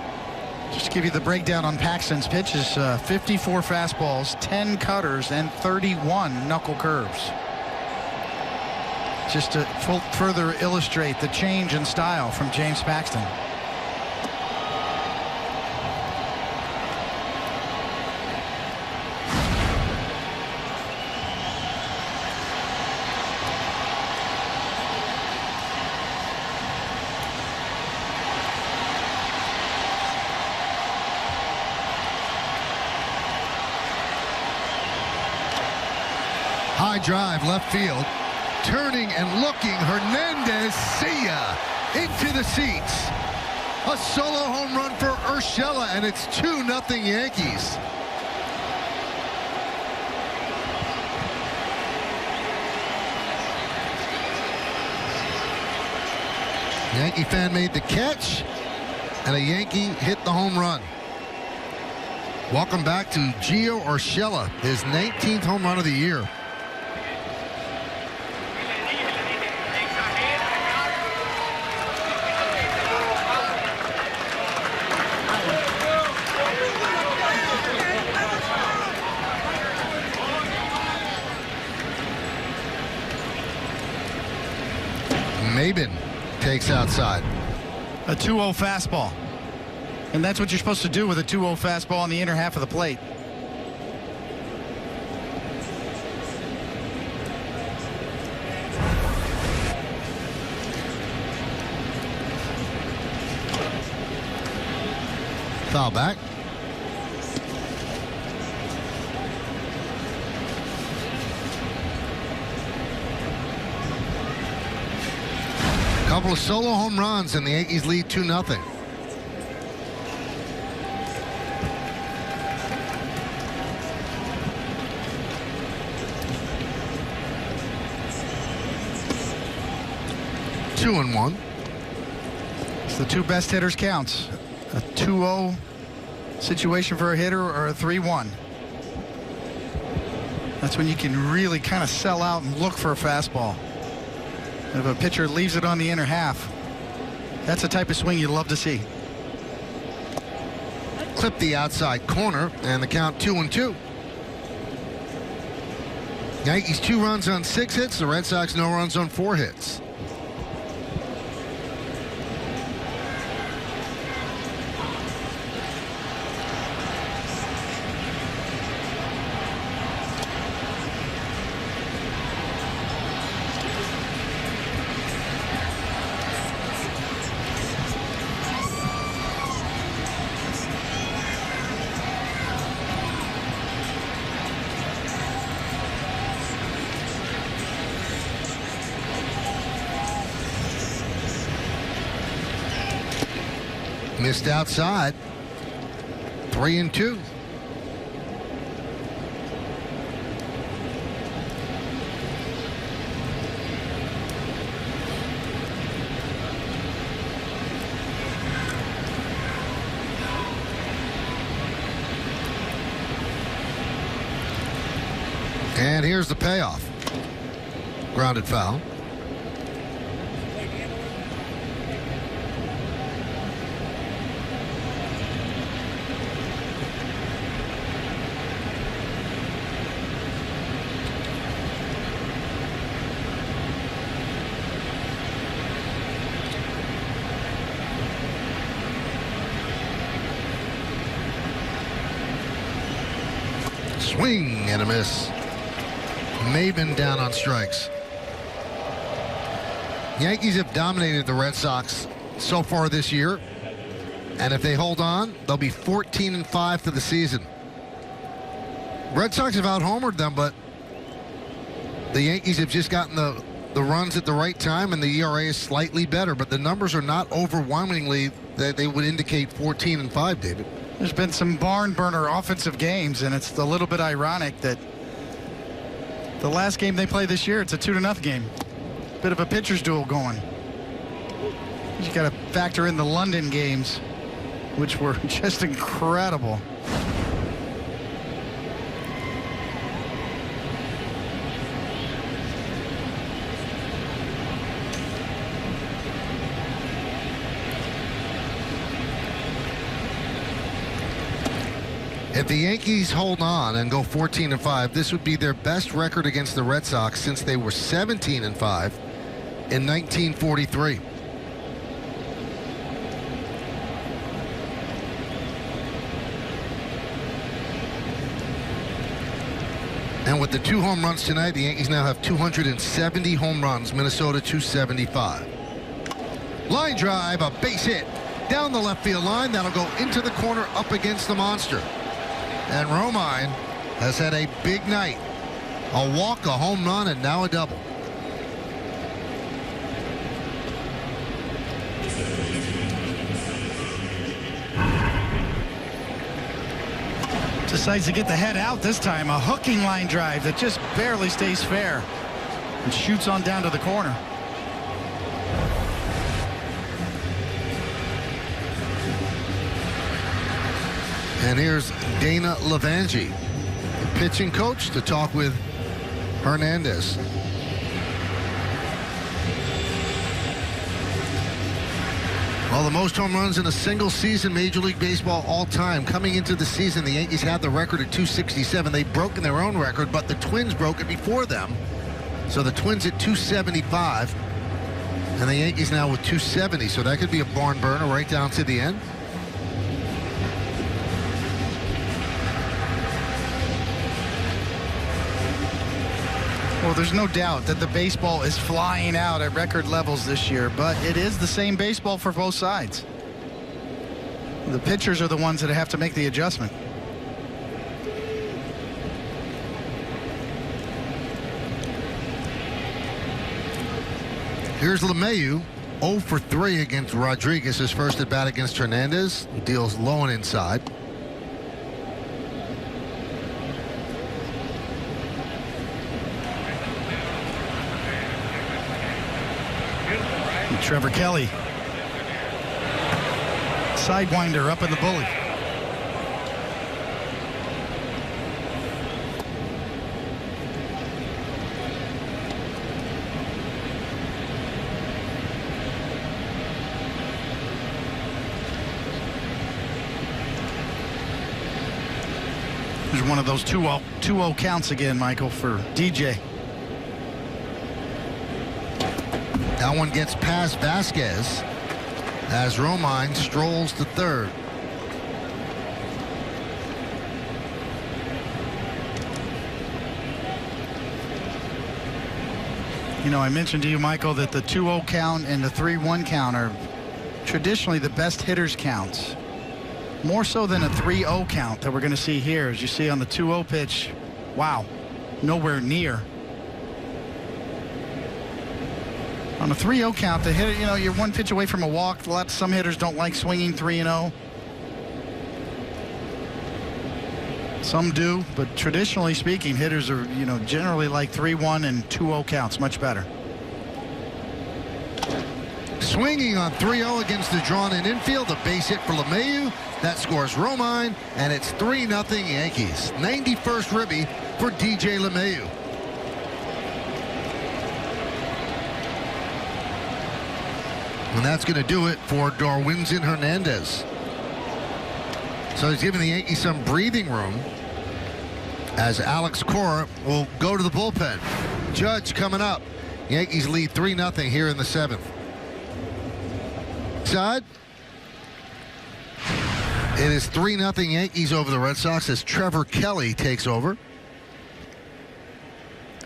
Just to give you the breakdown on Paxton's pitches, 54 fastballs, 10 cutters, and 31 knuckle curves. Just to further illustrate the change in style from James Paxton. High drive, left field. Turning and looking, Hernandez, see ya, into the seats. A solo home run for Urshela, and it's 2-0 Yankees. Yankee fan made the catch, and a Yankee hit the home run. Welcome back to Gio Urshela, his 19th home run of the year. Maben takes outside. A 2-0 fastball. And that's what you're supposed to do with a 2-0 fastball on the inner half of the plate. Foul back. Couple of solo home runs and the Yankees lead 2-0. Two and one. It's the two best hitters counts. A 2-0 situation for a hitter or a 3-1. That's when you can really kind of sell out and look for a fastball. If a pitcher leaves it on the inner half, that's the type of swing you love to see. Clip the outside corner, and the count 2-2. Yankees 2 runs on 6 hits. The Red Sox no runs on 4 hits. Missed outside. 3-2. And here's the payoff. Grounded foul. Swing and a miss. Maben down on strikes. Yankees have dominated the Red Sox so far this year, and if they hold on, they'll be 14-5 for the season. Red Sox have out-homered them, but the Yankees have just gotten the runs at the right time, and the ERA is slightly better, but the numbers are not overwhelmingly that they would indicate 14-5, David. There's been some barn burner offensive games, and it's a little bit ironic that the last game they played this year, it's a 2-0 game. Bit of a pitcher's duel going. You got to factor in the London games, which were just incredible. If the Yankees hold on and go 14-5, this would be their best record against the Red Sox since they were 17-5 in 1943. And with the 2 home runs tonight, the Yankees now have 270 home runs. Minnesota 275. Line drive, a base hit down the left field line. That'll go into the corner up against the monster. And Romine has had a big night. A walk, a home run, and now a double. Decides to get the head out this time. A hooking line drive that just barely stays fair and shoots on down to the corner. And here's Dana Lavangi, the pitching coach, to talk with Hernandez. Well, the most home runs in a single season, Major League Baseball all time. Coming into the season, the Yankees had the record at 267. They've broken their own record, but the Twins broke it before them. So the Twins at 275, and the Yankees now with 270. So that could be a barn burner right down to the end. Well, there's no doubt that the baseball is flying out at record levels this year, but it is the same baseball for both sides. The pitchers are the ones that have to make the adjustment. Here's LeMahieu, 0 for 3 against Rodriguez. His first at bat against Hernandez. He deals low and inside. Trevor Kelly. Sidewinder up in the bully. There's one of those 2-0 counts again, Michael, for DJ. That one gets past Vasquez as Romine strolls to third. You know, I mentioned to you, Michael, that the 2-0 count and the 3-1 count are traditionally the best hitters counts. More so than a 3-0 count that we're going to see here. As you see on the 2-0 pitch, wow, nowhere near. On a 3-0 count, the hitter, you know, you're one pitch away from a walk. Some hitters don't like swinging 3-0. Some do, but traditionally speaking, hitters are, you know, generally like 3-1 and 2-0 counts, much better. Swinging on 3-0 against the drawn-in infield, a base hit for LeMahieu. That scores Romine, and it's 3-0 Yankees. 91st ribby for DJ LeMahieu. And that's going to do it for Darwinzon Hernandez. So he's giving the Yankees some breathing room as Alex Cora will go to the bullpen. Judge coming up. Yankees lead 3-0 here in the 7th. Side. It is 3-0 Yankees over the Red Sox as Trevor Kelly takes over.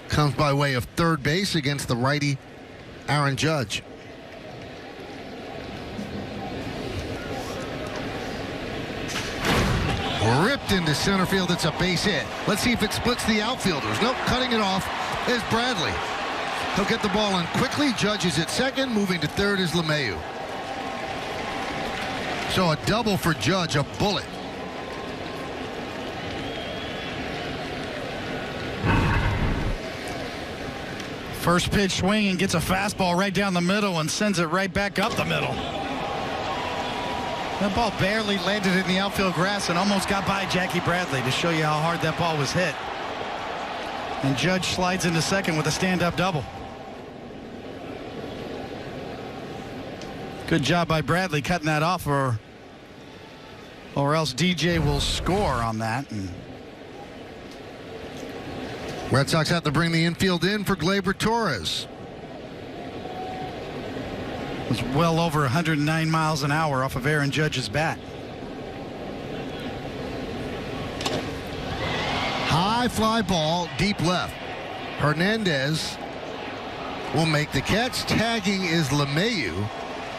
Comes by way of third base against the righty Aaron Judge. Ripped into center field. It's a base hit. Let's see if it splits the outfielders. Nope, cutting it off is Bradley. He'll get the ball in quickly. Judge is at second. Moving to third is LeMahieu. So a double for Judge, a bullet. First pitch swing and gets a fastball right down the middle and sends it right back up the middle. That ball barely landed in the outfield grass and almost got by Jackie Bradley to show you how hard that ball was hit. And Judge slides into second with a stand-up double. Good job by Bradley cutting that off, or else DJ will score on that. And Red Sox have to bring the infield in for Gleyber Torres. Was well over 109 miles an hour off of Aaron Judge's bat. High fly ball, deep left. Hernandez will make the catch. Tagging is LeMahieu.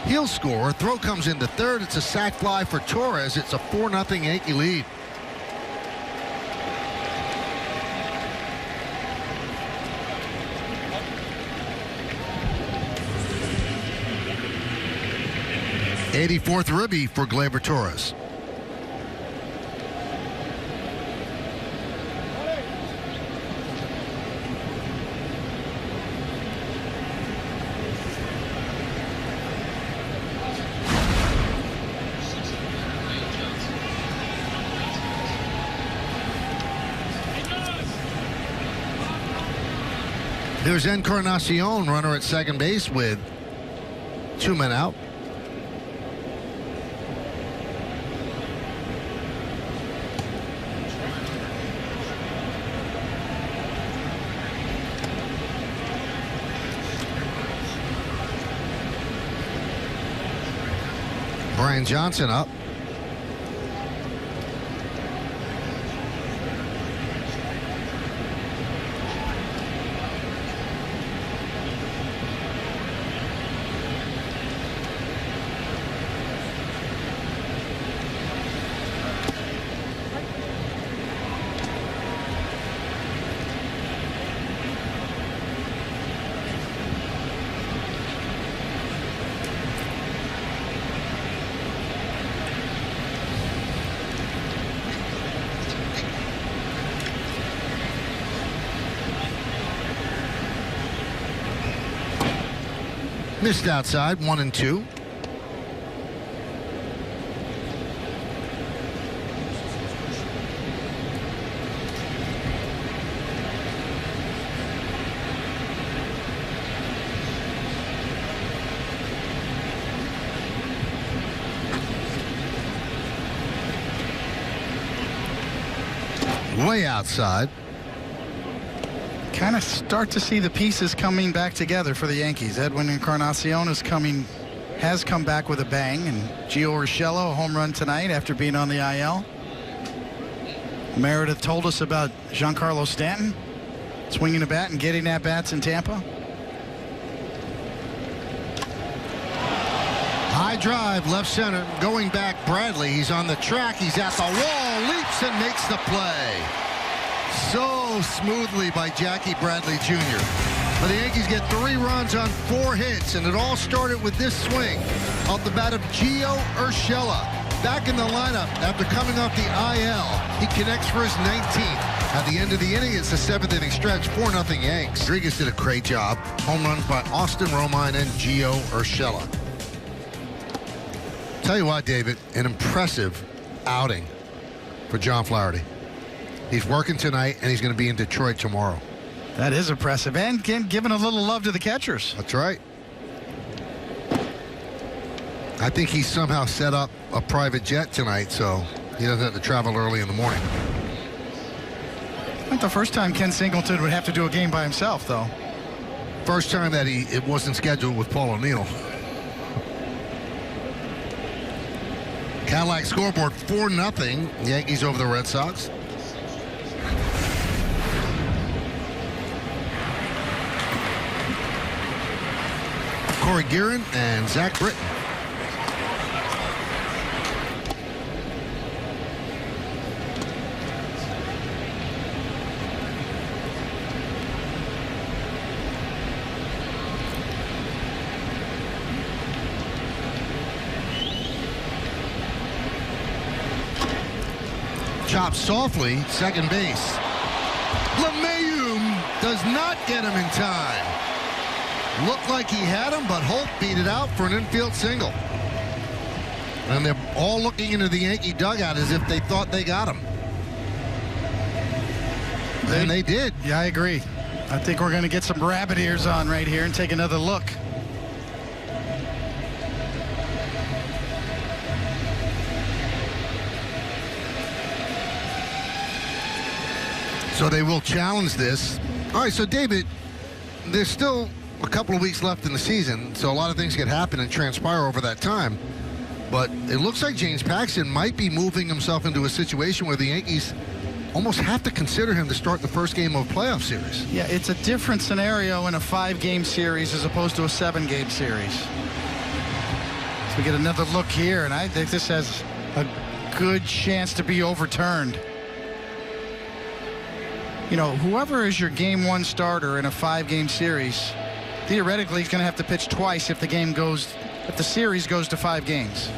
He'll score. Throw comes into third. It's a sac fly for Torres. It's a 4-0 Yankee lead. '84th ribby for Gleyber Torres. Here's Encarnacion, runner at second base with 2 men out. Brian Johnson up. Missed outside, 1-2. Way outside. Kind of start to see the pieces coming back together for the Yankees. Edwin Encarnacion has come back with a bang, and Gio Urshela, a home run tonight after being on the IL. Meredith told us about Giancarlo Stanton swinging a bat and getting at bats in Tampa. High drive, left center, going back Bradley. He's on the track, he's at the wall, leaps and makes the play. So smoothly by Jackie Bradley Jr. But the Yankees get 3 runs on 4 hits, and it all started with this swing off the bat of Gio Urshela. Back in the lineup after coming off the IL. He connects for his 19th. At the end of the inning, it's the 7th inning stretch, 4-0 Yanks. Rodriguez did a great job. Home runs by Austin Romine and Gio Urshela. Tell you what, David, an impressive outing for John Flaherty. He's working tonight, and he's going to be in Detroit tomorrow. That is impressive. And giving a little love to the catchers. That's right. I think he somehow set up a private jet tonight, so he doesn't have to travel early in the morning. Not the first time Ken Singleton would have to do a game by himself, though. First time that it wasn't scheduled with Paul O'Neill. Cadillac scoreboard 4-0. Yankees over the Red Sox. Corey Guerin and Zach Britton. Chopped softly, second base. LeMahieu does not get him in time. Looked like he had him, but Holt beat it out for an infield single. And they're all looking into the Yankee dugout as if they thought they got him. And they did. Yeah, I agree. I think we're going to get some rabbit ears on right here and take another look. So they will challenge this. All right, so David, there's still a couple of weeks left in the season, so a lot of things could happen and transpire over that time. But it looks like James Paxton might be moving himself into a situation where the Yankees almost have to consider him to start the first game of a playoff series. Yeah, it's a different scenario in a 5-game series as opposed to a 7-game series. So we get another look here, and I think this has a good chance to be overturned. You know, whoever is your game 1 starter in a 5-game series, theoretically, he's going to have to pitch twice if the series goes to 5 games.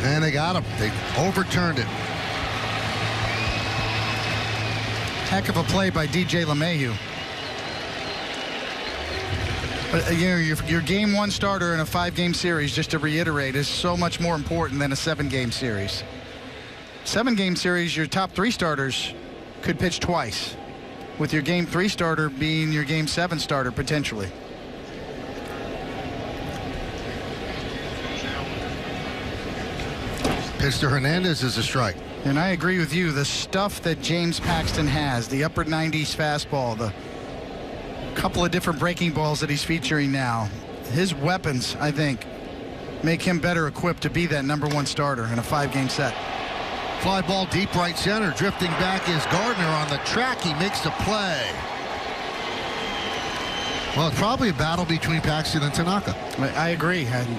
And they got him. They overturned it. Heck of a play by DJ LeMahieu. But you know, your game 1 starter in a 5-game series, just to reiterate, is so much more important than a 7-game series. 7-game series, your top 3 starters could pitch twice. with your Game 3 starter being your Game 7 starter potentially. Pitch to Hernandez is a strike. And I agree with you. The stuff that James Paxton has, the upper 90s fastball, the couple of different breaking balls that he's featuring now, his weapons, I think, make him better equipped to be that #1 starter in a 5-game set. Fly ball deep right center. Drifting back is Gardner on the track. He makes the play. Well, it's probably a battle between Paxton and Tanaka. I agree. And,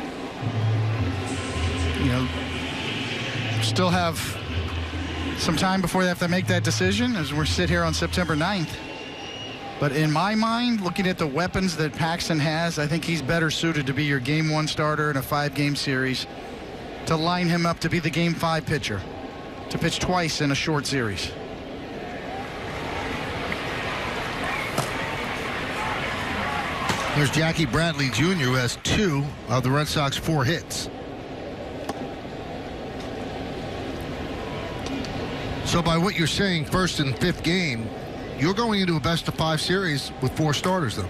you know, still have some time before they have to make that decision as we sit here on September 9th. But in my mind, looking at the weapons that Paxton has, I think he's better suited to be your Game 1 starter in a 5-game series, to line him up to be the Game 5 pitcher, to pitch twice in a short series. Here's Jackie Bradley Jr., who has 2 of the Red Sox 4 hits. So by what you're saying, first and 5th game, you're going into a best-of-5 series with 4 starters, though.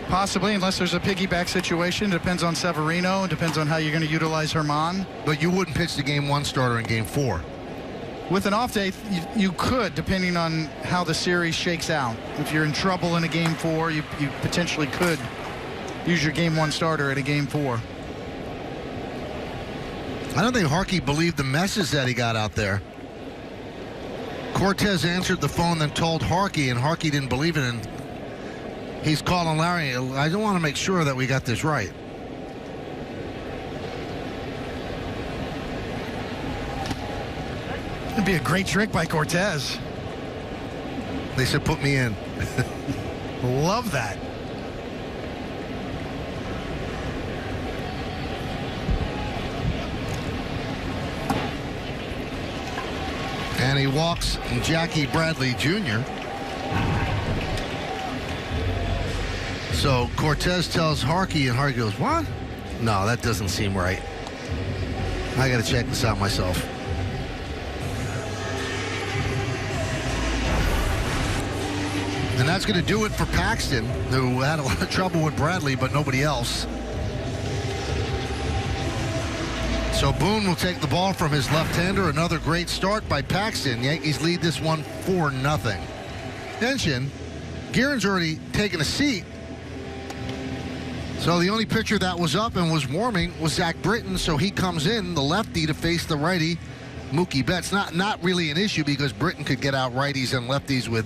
Possibly, unless there's a piggyback situation. Depends on Severino. Depends on how you're going to utilize Herman. But you wouldn't pitch the Game 1 starter in Game 4. With an off day, you could, depending on how the series shakes out. If you're in trouble in a Game 4, you potentially could use your Game 1 starter at a Game 4. I don't think Harkey believed the message that he got out there. Cortez answered the phone, then told Harkey, and Harkey didn't believe it, and he's calling Larry. I don't want to make sure that we got this right. It'd be a great trick by Cortez. They said, put me in. Love that. And he walks Jackie Bradley Jr. So Cortez tells Harkey, and Harkey goes, what? No, that doesn't seem right. I got to check this out myself. And that's going to do it for Paxton, who had a lot of trouble with Bradley, but nobody else. So Boone will take the ball from his left-hander. Another great start by Paxton. Yankees lead this one 4-0. Attention, Guerin's already taken a seat. So the only pitcher that was up and was warming was Zach Britton. So he comes in, the lefty, to face the righty, Mookie Betts. Not really an issue because Britton could get out righties and lefties with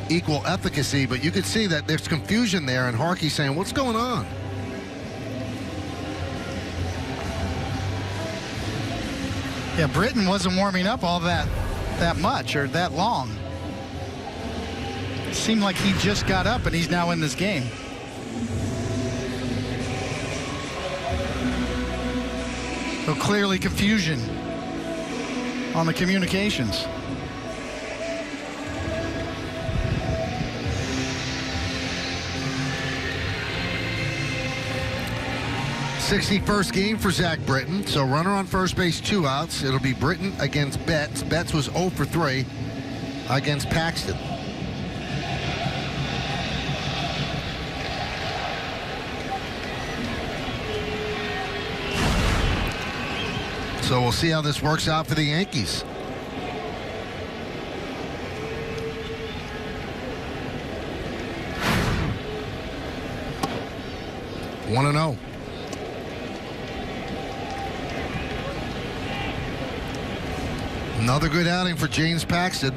equal efficacy. But you could see that there's confusion there, and Harkey saying, what's going on? Yeah, Britton wasn't warming up all that much or that long. It seemed like he just got up and he's now in this game. So clearly confusion on the communications. '61st game for Zach Britton. So runner on first base, 2 outs. It'll be Britton against Betts. Betts was 0 for 3 against Paxton. So we'll see how this works out for the Yankees. One and 0. Another good outing for James Paxton.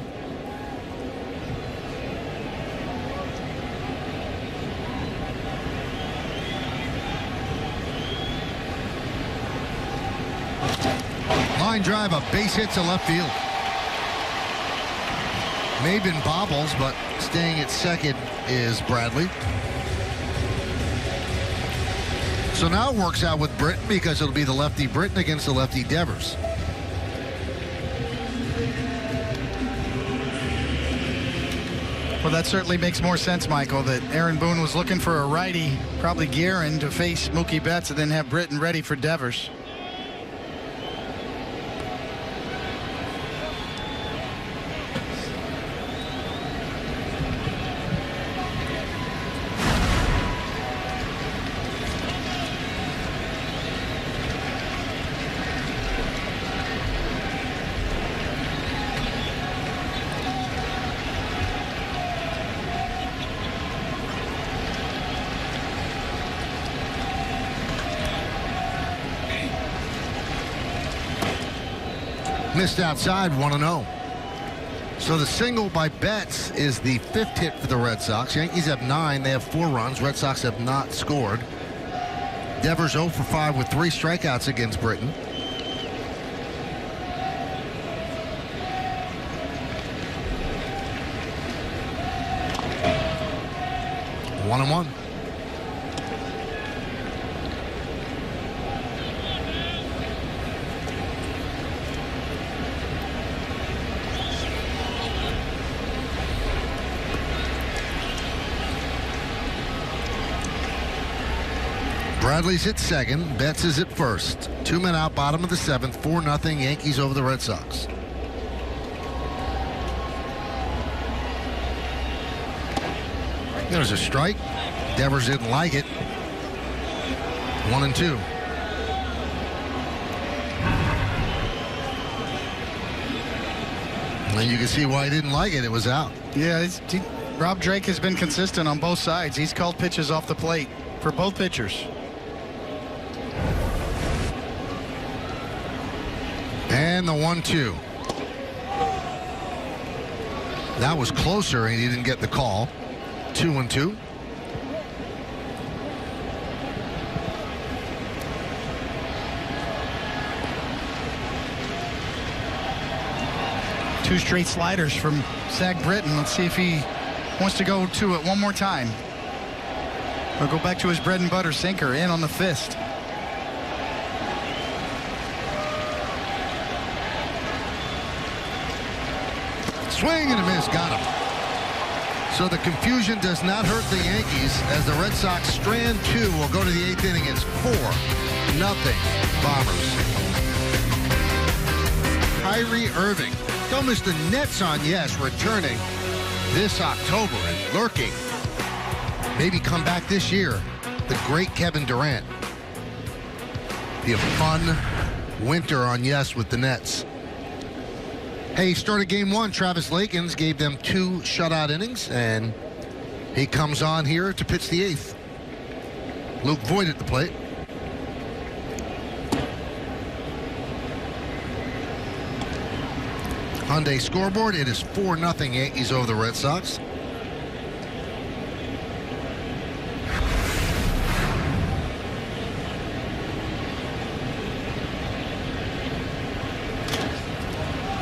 Line drive, a base hit to left field. May have been bobbles, but staying at second is Bradley. So now it works out with Britton because it'll be the lefty Britton against the lefty Devers. Well, that certainly makes more sense, Michael, that Aaron Boone was looking for a righty, probably Guerin, to face Mookie Betts and then have Britton ready for Devers. Missed outside, 1-0. So the single by Betts is the 5th hit for the Red Sox. Yankees have 9. They have 4 runs. Red Sox have not scored. Devers 0 for 5 with 3 strikeouts against Britton. One and one. Bradley's at second. Betts is at first. 2 men out, bottom of the 7th. 4-0 Yankees over the Red Sox. There's a strike. Devers didn't like it. 1-2. And you can see why he didn't like it. It was out. Yeah, Rob Drake has been consistent on both sides. He's called pitches off the plate for both pitchers. And the 1-2. That was closer, and he didn't get the call. 2-2. Two straight sliders from Zach Britton. Let's see if he wants to go to it one more time. Or go back to his bread and butter sinker in on the fist. Swing and a miss, got him. So the confusion does not hurt the Yankees as the Red Sox strand 2 will go to the 8th inning. It's 4-0 Bombers. Kyrie Irving. Don't miss the Nets on yes, returning this October and lurking. Maybe come back this year. The great Kevin Durant. Be a fun winter on yes with the Nets. Hey, he started game 1. Travis Lakins gave them 2 shutout innings, and he comes on here to pitch the 8th. Luke Voigt at the plate. Hyundai scoreboard, it is 4-0 Yankees over the Red Sox.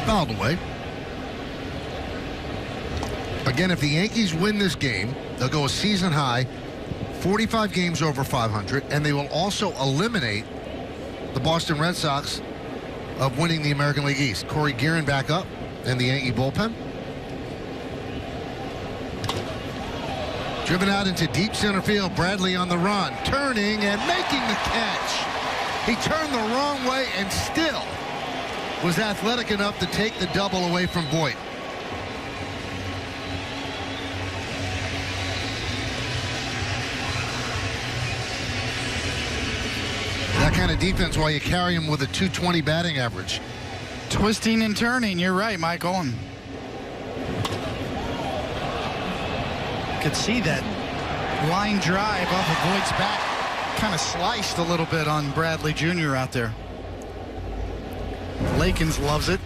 Fouled away. Again, if the Yankees win this game, they'll go a season high, 45 games over 500, and they will also eliminate the Boston Red Sox of winning the American League East. Corey Guerin back up in the Yankee bullpen. Driven out into deep center field. Bradley on the run, turning and making the catch. He turned the wrong way and still was athletic enough to take the double away from Voigt. That kind of defense while you carry him with a .220 batting average. Twisting and turning, you're right, Michael. And could see that line drive off of Voigt's back. Kind of sliced a little bit on Bradley Jr. out there. Lakins loves it.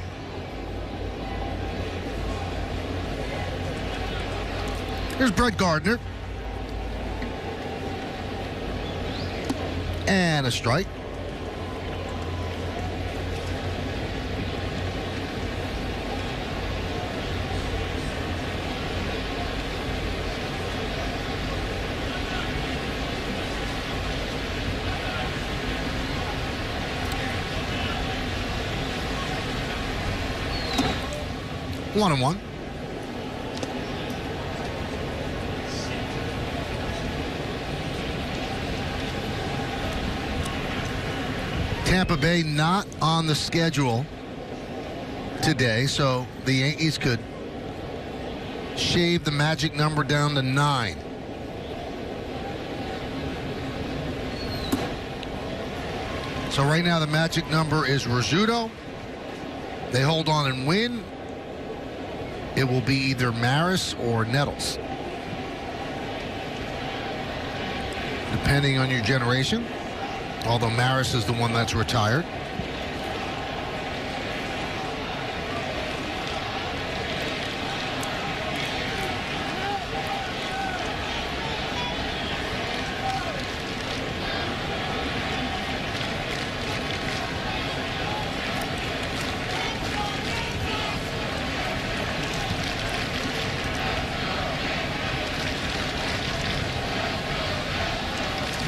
Here's Brett Gardner. And a strike. One and one. Tampa Bay not on the schedule today, so the Yankees could shave the magic number down to 9. So right now the magic number is Rizzuto. They hold on and win. It will be either Maris or Nettles, depending on your generation, although Maris is the one that's retired.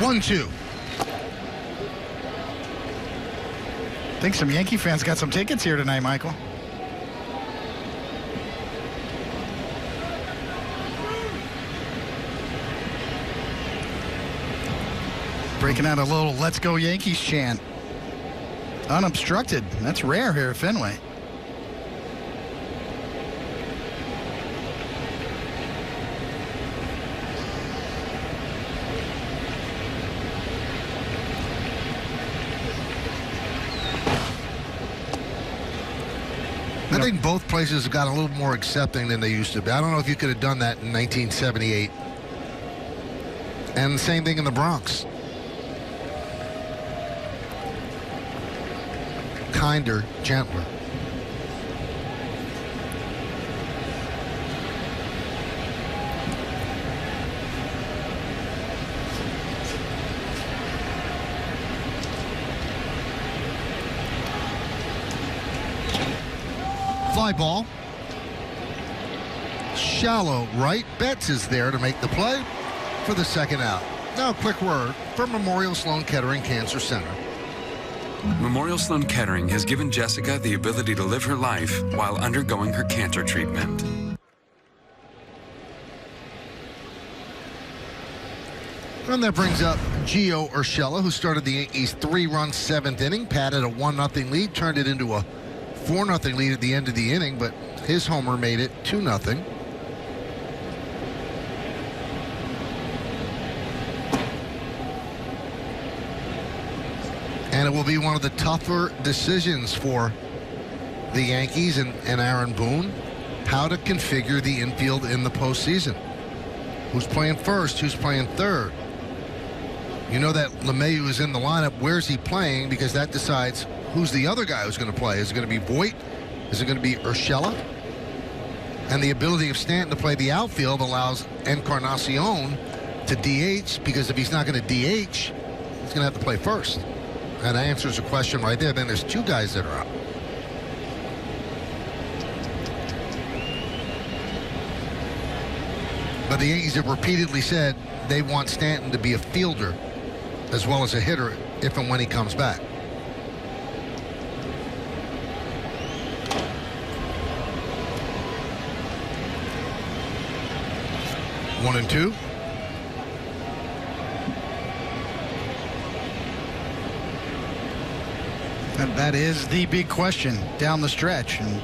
1-2. I think some Yankee fans got some tickets here tonight, Michael. Breaking out a little "Let's Go Yankees" chant. Unobstructed. That's rare here at Fenway. I think both places have got a little more accepting than they used to be. I don't know if you could have done that in 1978. And the same thing in the Bronx. Kinder, gentler. Fly ball. Shallow right. Betts is there to make the play for the second out. Now a quick word from Memorial Sloan Kettering Cancer Center. Memorial Sloan Kettering has given Jessica the ability to live her life while undergoing her cancer treatment. And that brings up Gio Urshela, who started the Yankees' 3-run 7th inning, padded a 1-0 lead, turned it into a 4-0 lead at the end of the inning, but his homer made it 2-0. And it will be one of the tougher decisions for the Yankees and Aaron Boone, how to configure the infield in the postseason. Who's playing first? Who's playing third? You know that LeMahieu is in the lineup. Where's he playing? Because that decides who's the other guy who's going to play. Is it going to be Voit? Is it going to be Urshela? And the ability of Stanton to play the outfield allows Encarnacion to DH, because if he's not going to DH, he's going to have to play first. And that answers the question right there. Then there's two guys that are out. But the Yankees have repeatedly said they want Stanton to be a fielder as well as a hitter if and when he comes back. One and two. And that is the big question down the stretch. And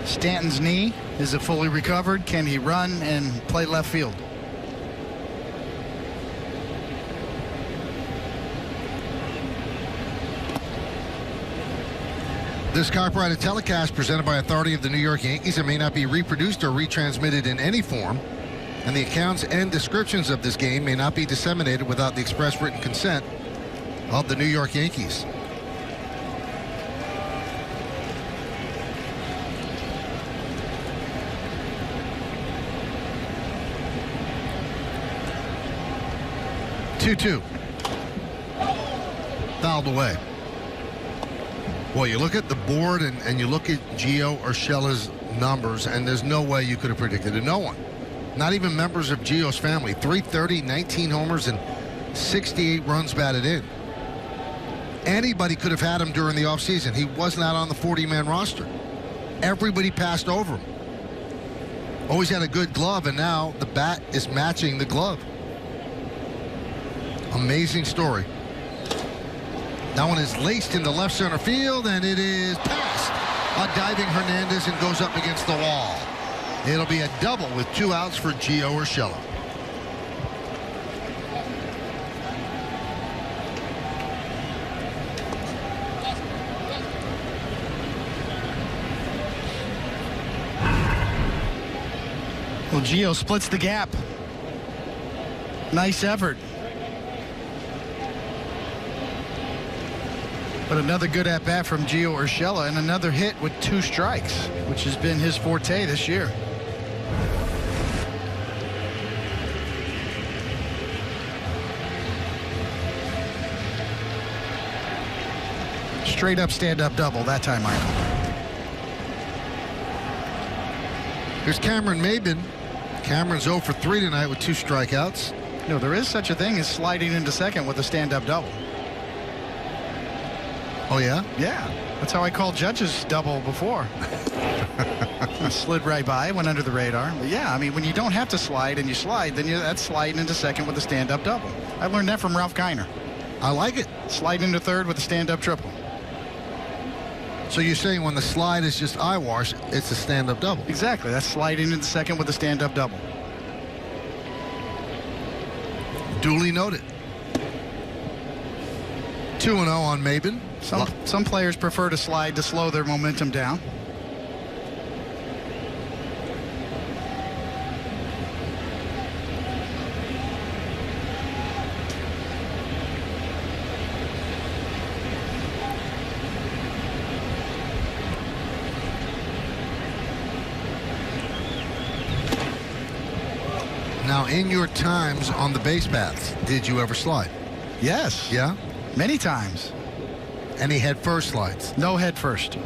Stanton's knee, is it fully recovered? Can he run and play left field? This copyrighted telecast presented by authority of the New York Yankees and may not be reproduced or retransmitted in any form, and the accounts and descriptions of this game may not be disseminated without the express written consent of the New York Yankees. Two. Fouled away. Well, you look at the board and you look at Gio Urshela's numbers, and there's no way you could have predicted it. No one. Not even members of Gio's family. 330, 19 homers, and 68 runs batted in. Anybody could have had him during the offseason. He was not on the 40-man roster. Everybody passed over him. Always had a good glove, and now the bat is matching the glove. Amazing story. That one is laced into left center field, and it is past a diving Hernandez and goes up against the wall. It'll be a double with 2 outs for Gio Urshela. Well, Gio splits the gap. Nice effort. But another good at-bat from Gio Urshela, and another hit with 2 strikes, which has been his forte this year. Straight up stand-up double that time, Michael. Here's Cameron Maybin. Cameron's 0 for 3 tonight with 2 strikeouts. No, there is such a thing as sliding into second with a stand-up double. Oh, yeah? Yeah. That's how I called Judge's double before. Slid right by, went under the radar. But yeah, I mean, when you don't have to slide and you slide, then that's sliding into second with a stand-up double. I learned that from Ralph Kiner. I like it. Slide into third with a stand-up triple. So you're saying when the slide is just eyewash, it's a stand-up double? Exactly. That's sliding into second with a stand-up double. Duly noted. 2-0 on Maben. Some players prefer to slide to slow their momentum down. Now, in your times on the base paths, did you ever slide? Yes. Yeah? Many times. Any head first slides? No head first.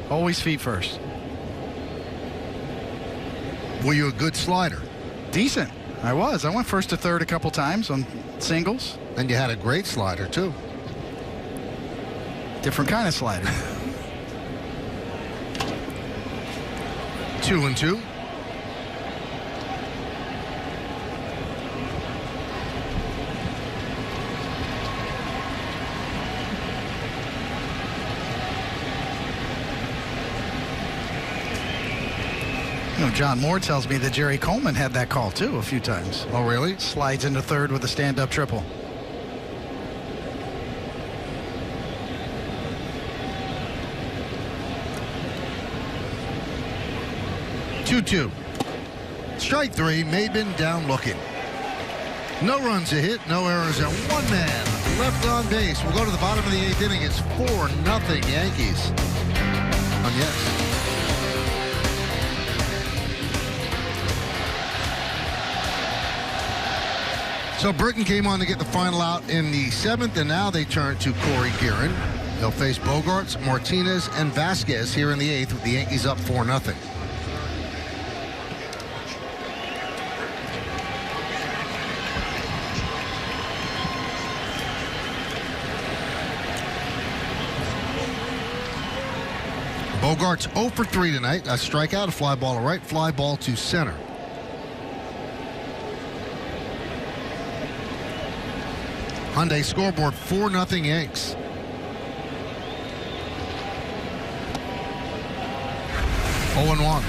Always feet first. Were you a good slider? Decent. I was. I went first to third a couple times on singles. And you had a great slider, too. Different kind of slider. 2-2. You know, John Moore tells me that Jerry Coleman had that call too a few times. Oh, really? Slides into third with a stand-up triple. Two. Strike three. Maben down looking. No runs a hit, no errors, and one man left on base. We'll go to the bottom of the eighth inning. It's 4-0 Yankees. On yes. So Britton came on to get the final out in the seventh, and now they turn to Corey Guerin. They'll face Bogarts, Martinez, and Vasquez here in the eighth with the Yankees up 4-0. Bogarts 0 for 3 tonight. A strikeout, a fly ball to right, fly ball to center. Hyundai scoreboard 4-0 Yanks. Oh and 1.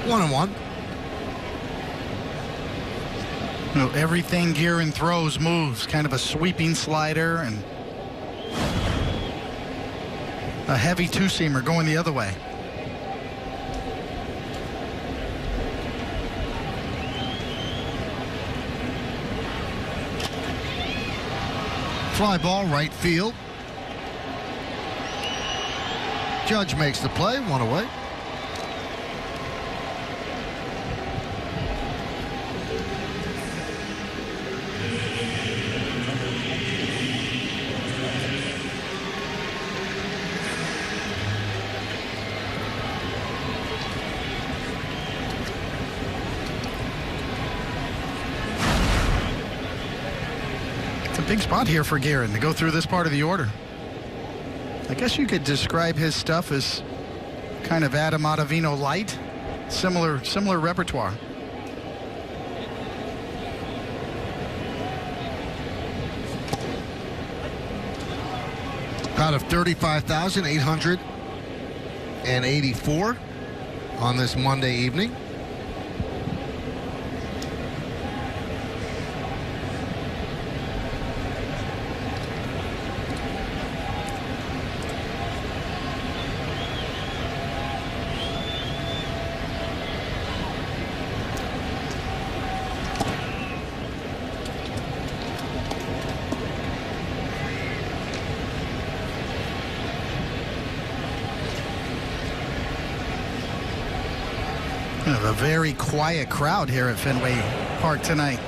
One and one. You know, everything Guerin throws moves. Kind of a sweeping slider and a heavy two-seamer going the other way. Fly ball right field. Judge makes the play, one away. Big spot here for Guerin to go through this part of the order. I guess you could describe his stuff as kind of Adam Ottavino light, similar repertoire. Out of 35,884 on this Monday evening. We have a very quiet crowd here at Fenway Park tonight.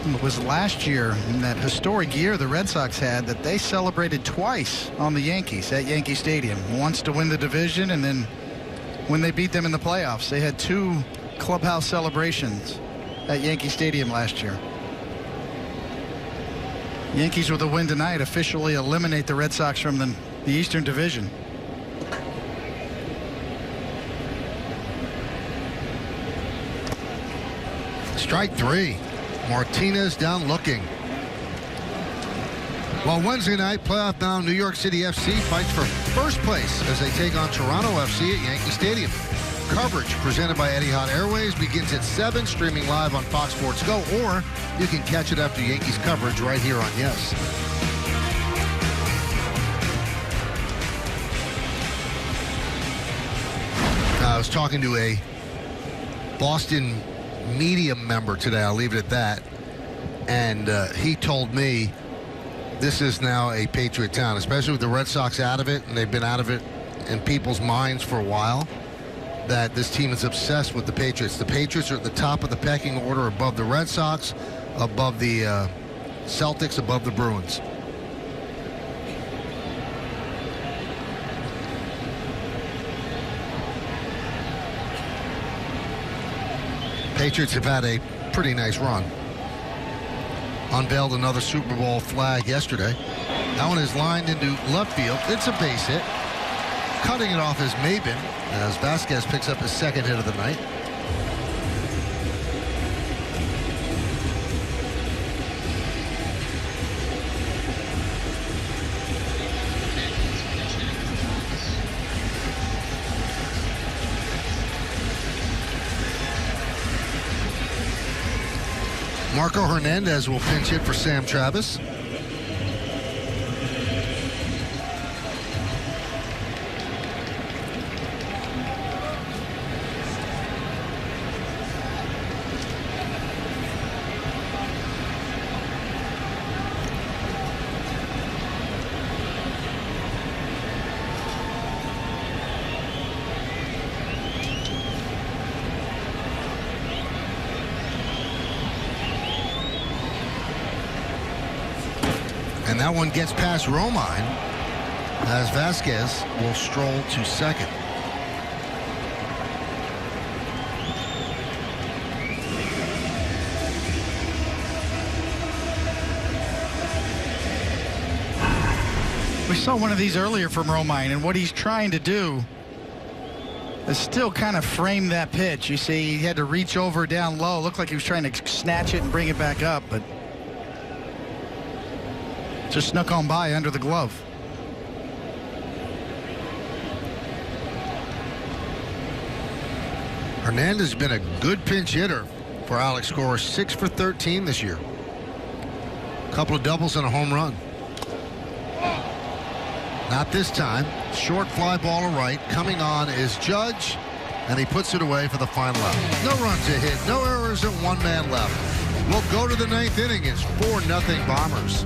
It was last year, in that historic year the Red Sox had, that they celebrated twice on the Yankees at Yankee Stadium. Once to win the division, and then when they beat them in the playoffs. They had 2 clubhouse celebrations at Yankee Stadium last year. Yankees with a win tonight officially eliminate the Red Sox from the Eastern Division. Strike 3. Martinez down looking. Well, Wednesday night, playoff-bound New York City FC fights for first place as they take on Toronto FC at Yankee Stadium. Coverage presented by Etihad Airways begins at 7, streaming live on Fox Sports Go, or you can catch it after Yankees coverage right here on Yes. I was talking to a Boston media member today, I'll leave it at that, and he told me this is now a Patriot town, especially with the Red Sox out of it, and they've been out of it in people's minds for a while, that this team is obsessed with the Patriots. The Patriots are at the top of the pecking order, above the Red Sox, above the Celtics, above the Bruins. Patriots have had a pretty nice run. Unveiled another Super Bowl flag yesterday. That one is lined into left field. It's a base hit. Cutting it off is Maben as Vasquez picks up his second hit of the night. Marco Hernandez will pinch hit for Sam Travis. And that one gets past Romine as Vasquez will stroll to second. We saw one of these earlier from Romine, and what he's trying to do is still kind of frame that pitch. You see, he had to reach over down low. Looked like he was trying to snatch it and bring it back up, but just snuck on by under the glove. Hernandez has been a good pinch hitter for Alex Cora. 6 for 13 this year. A couple of doubles and a home run. Not this time. Short fly ball to right. Coming on is Judge, and he puts it away for the final out. No runs to hit, no errors, and 1 man left. We'll go to the 9th inning. It's 4-0 Bombers.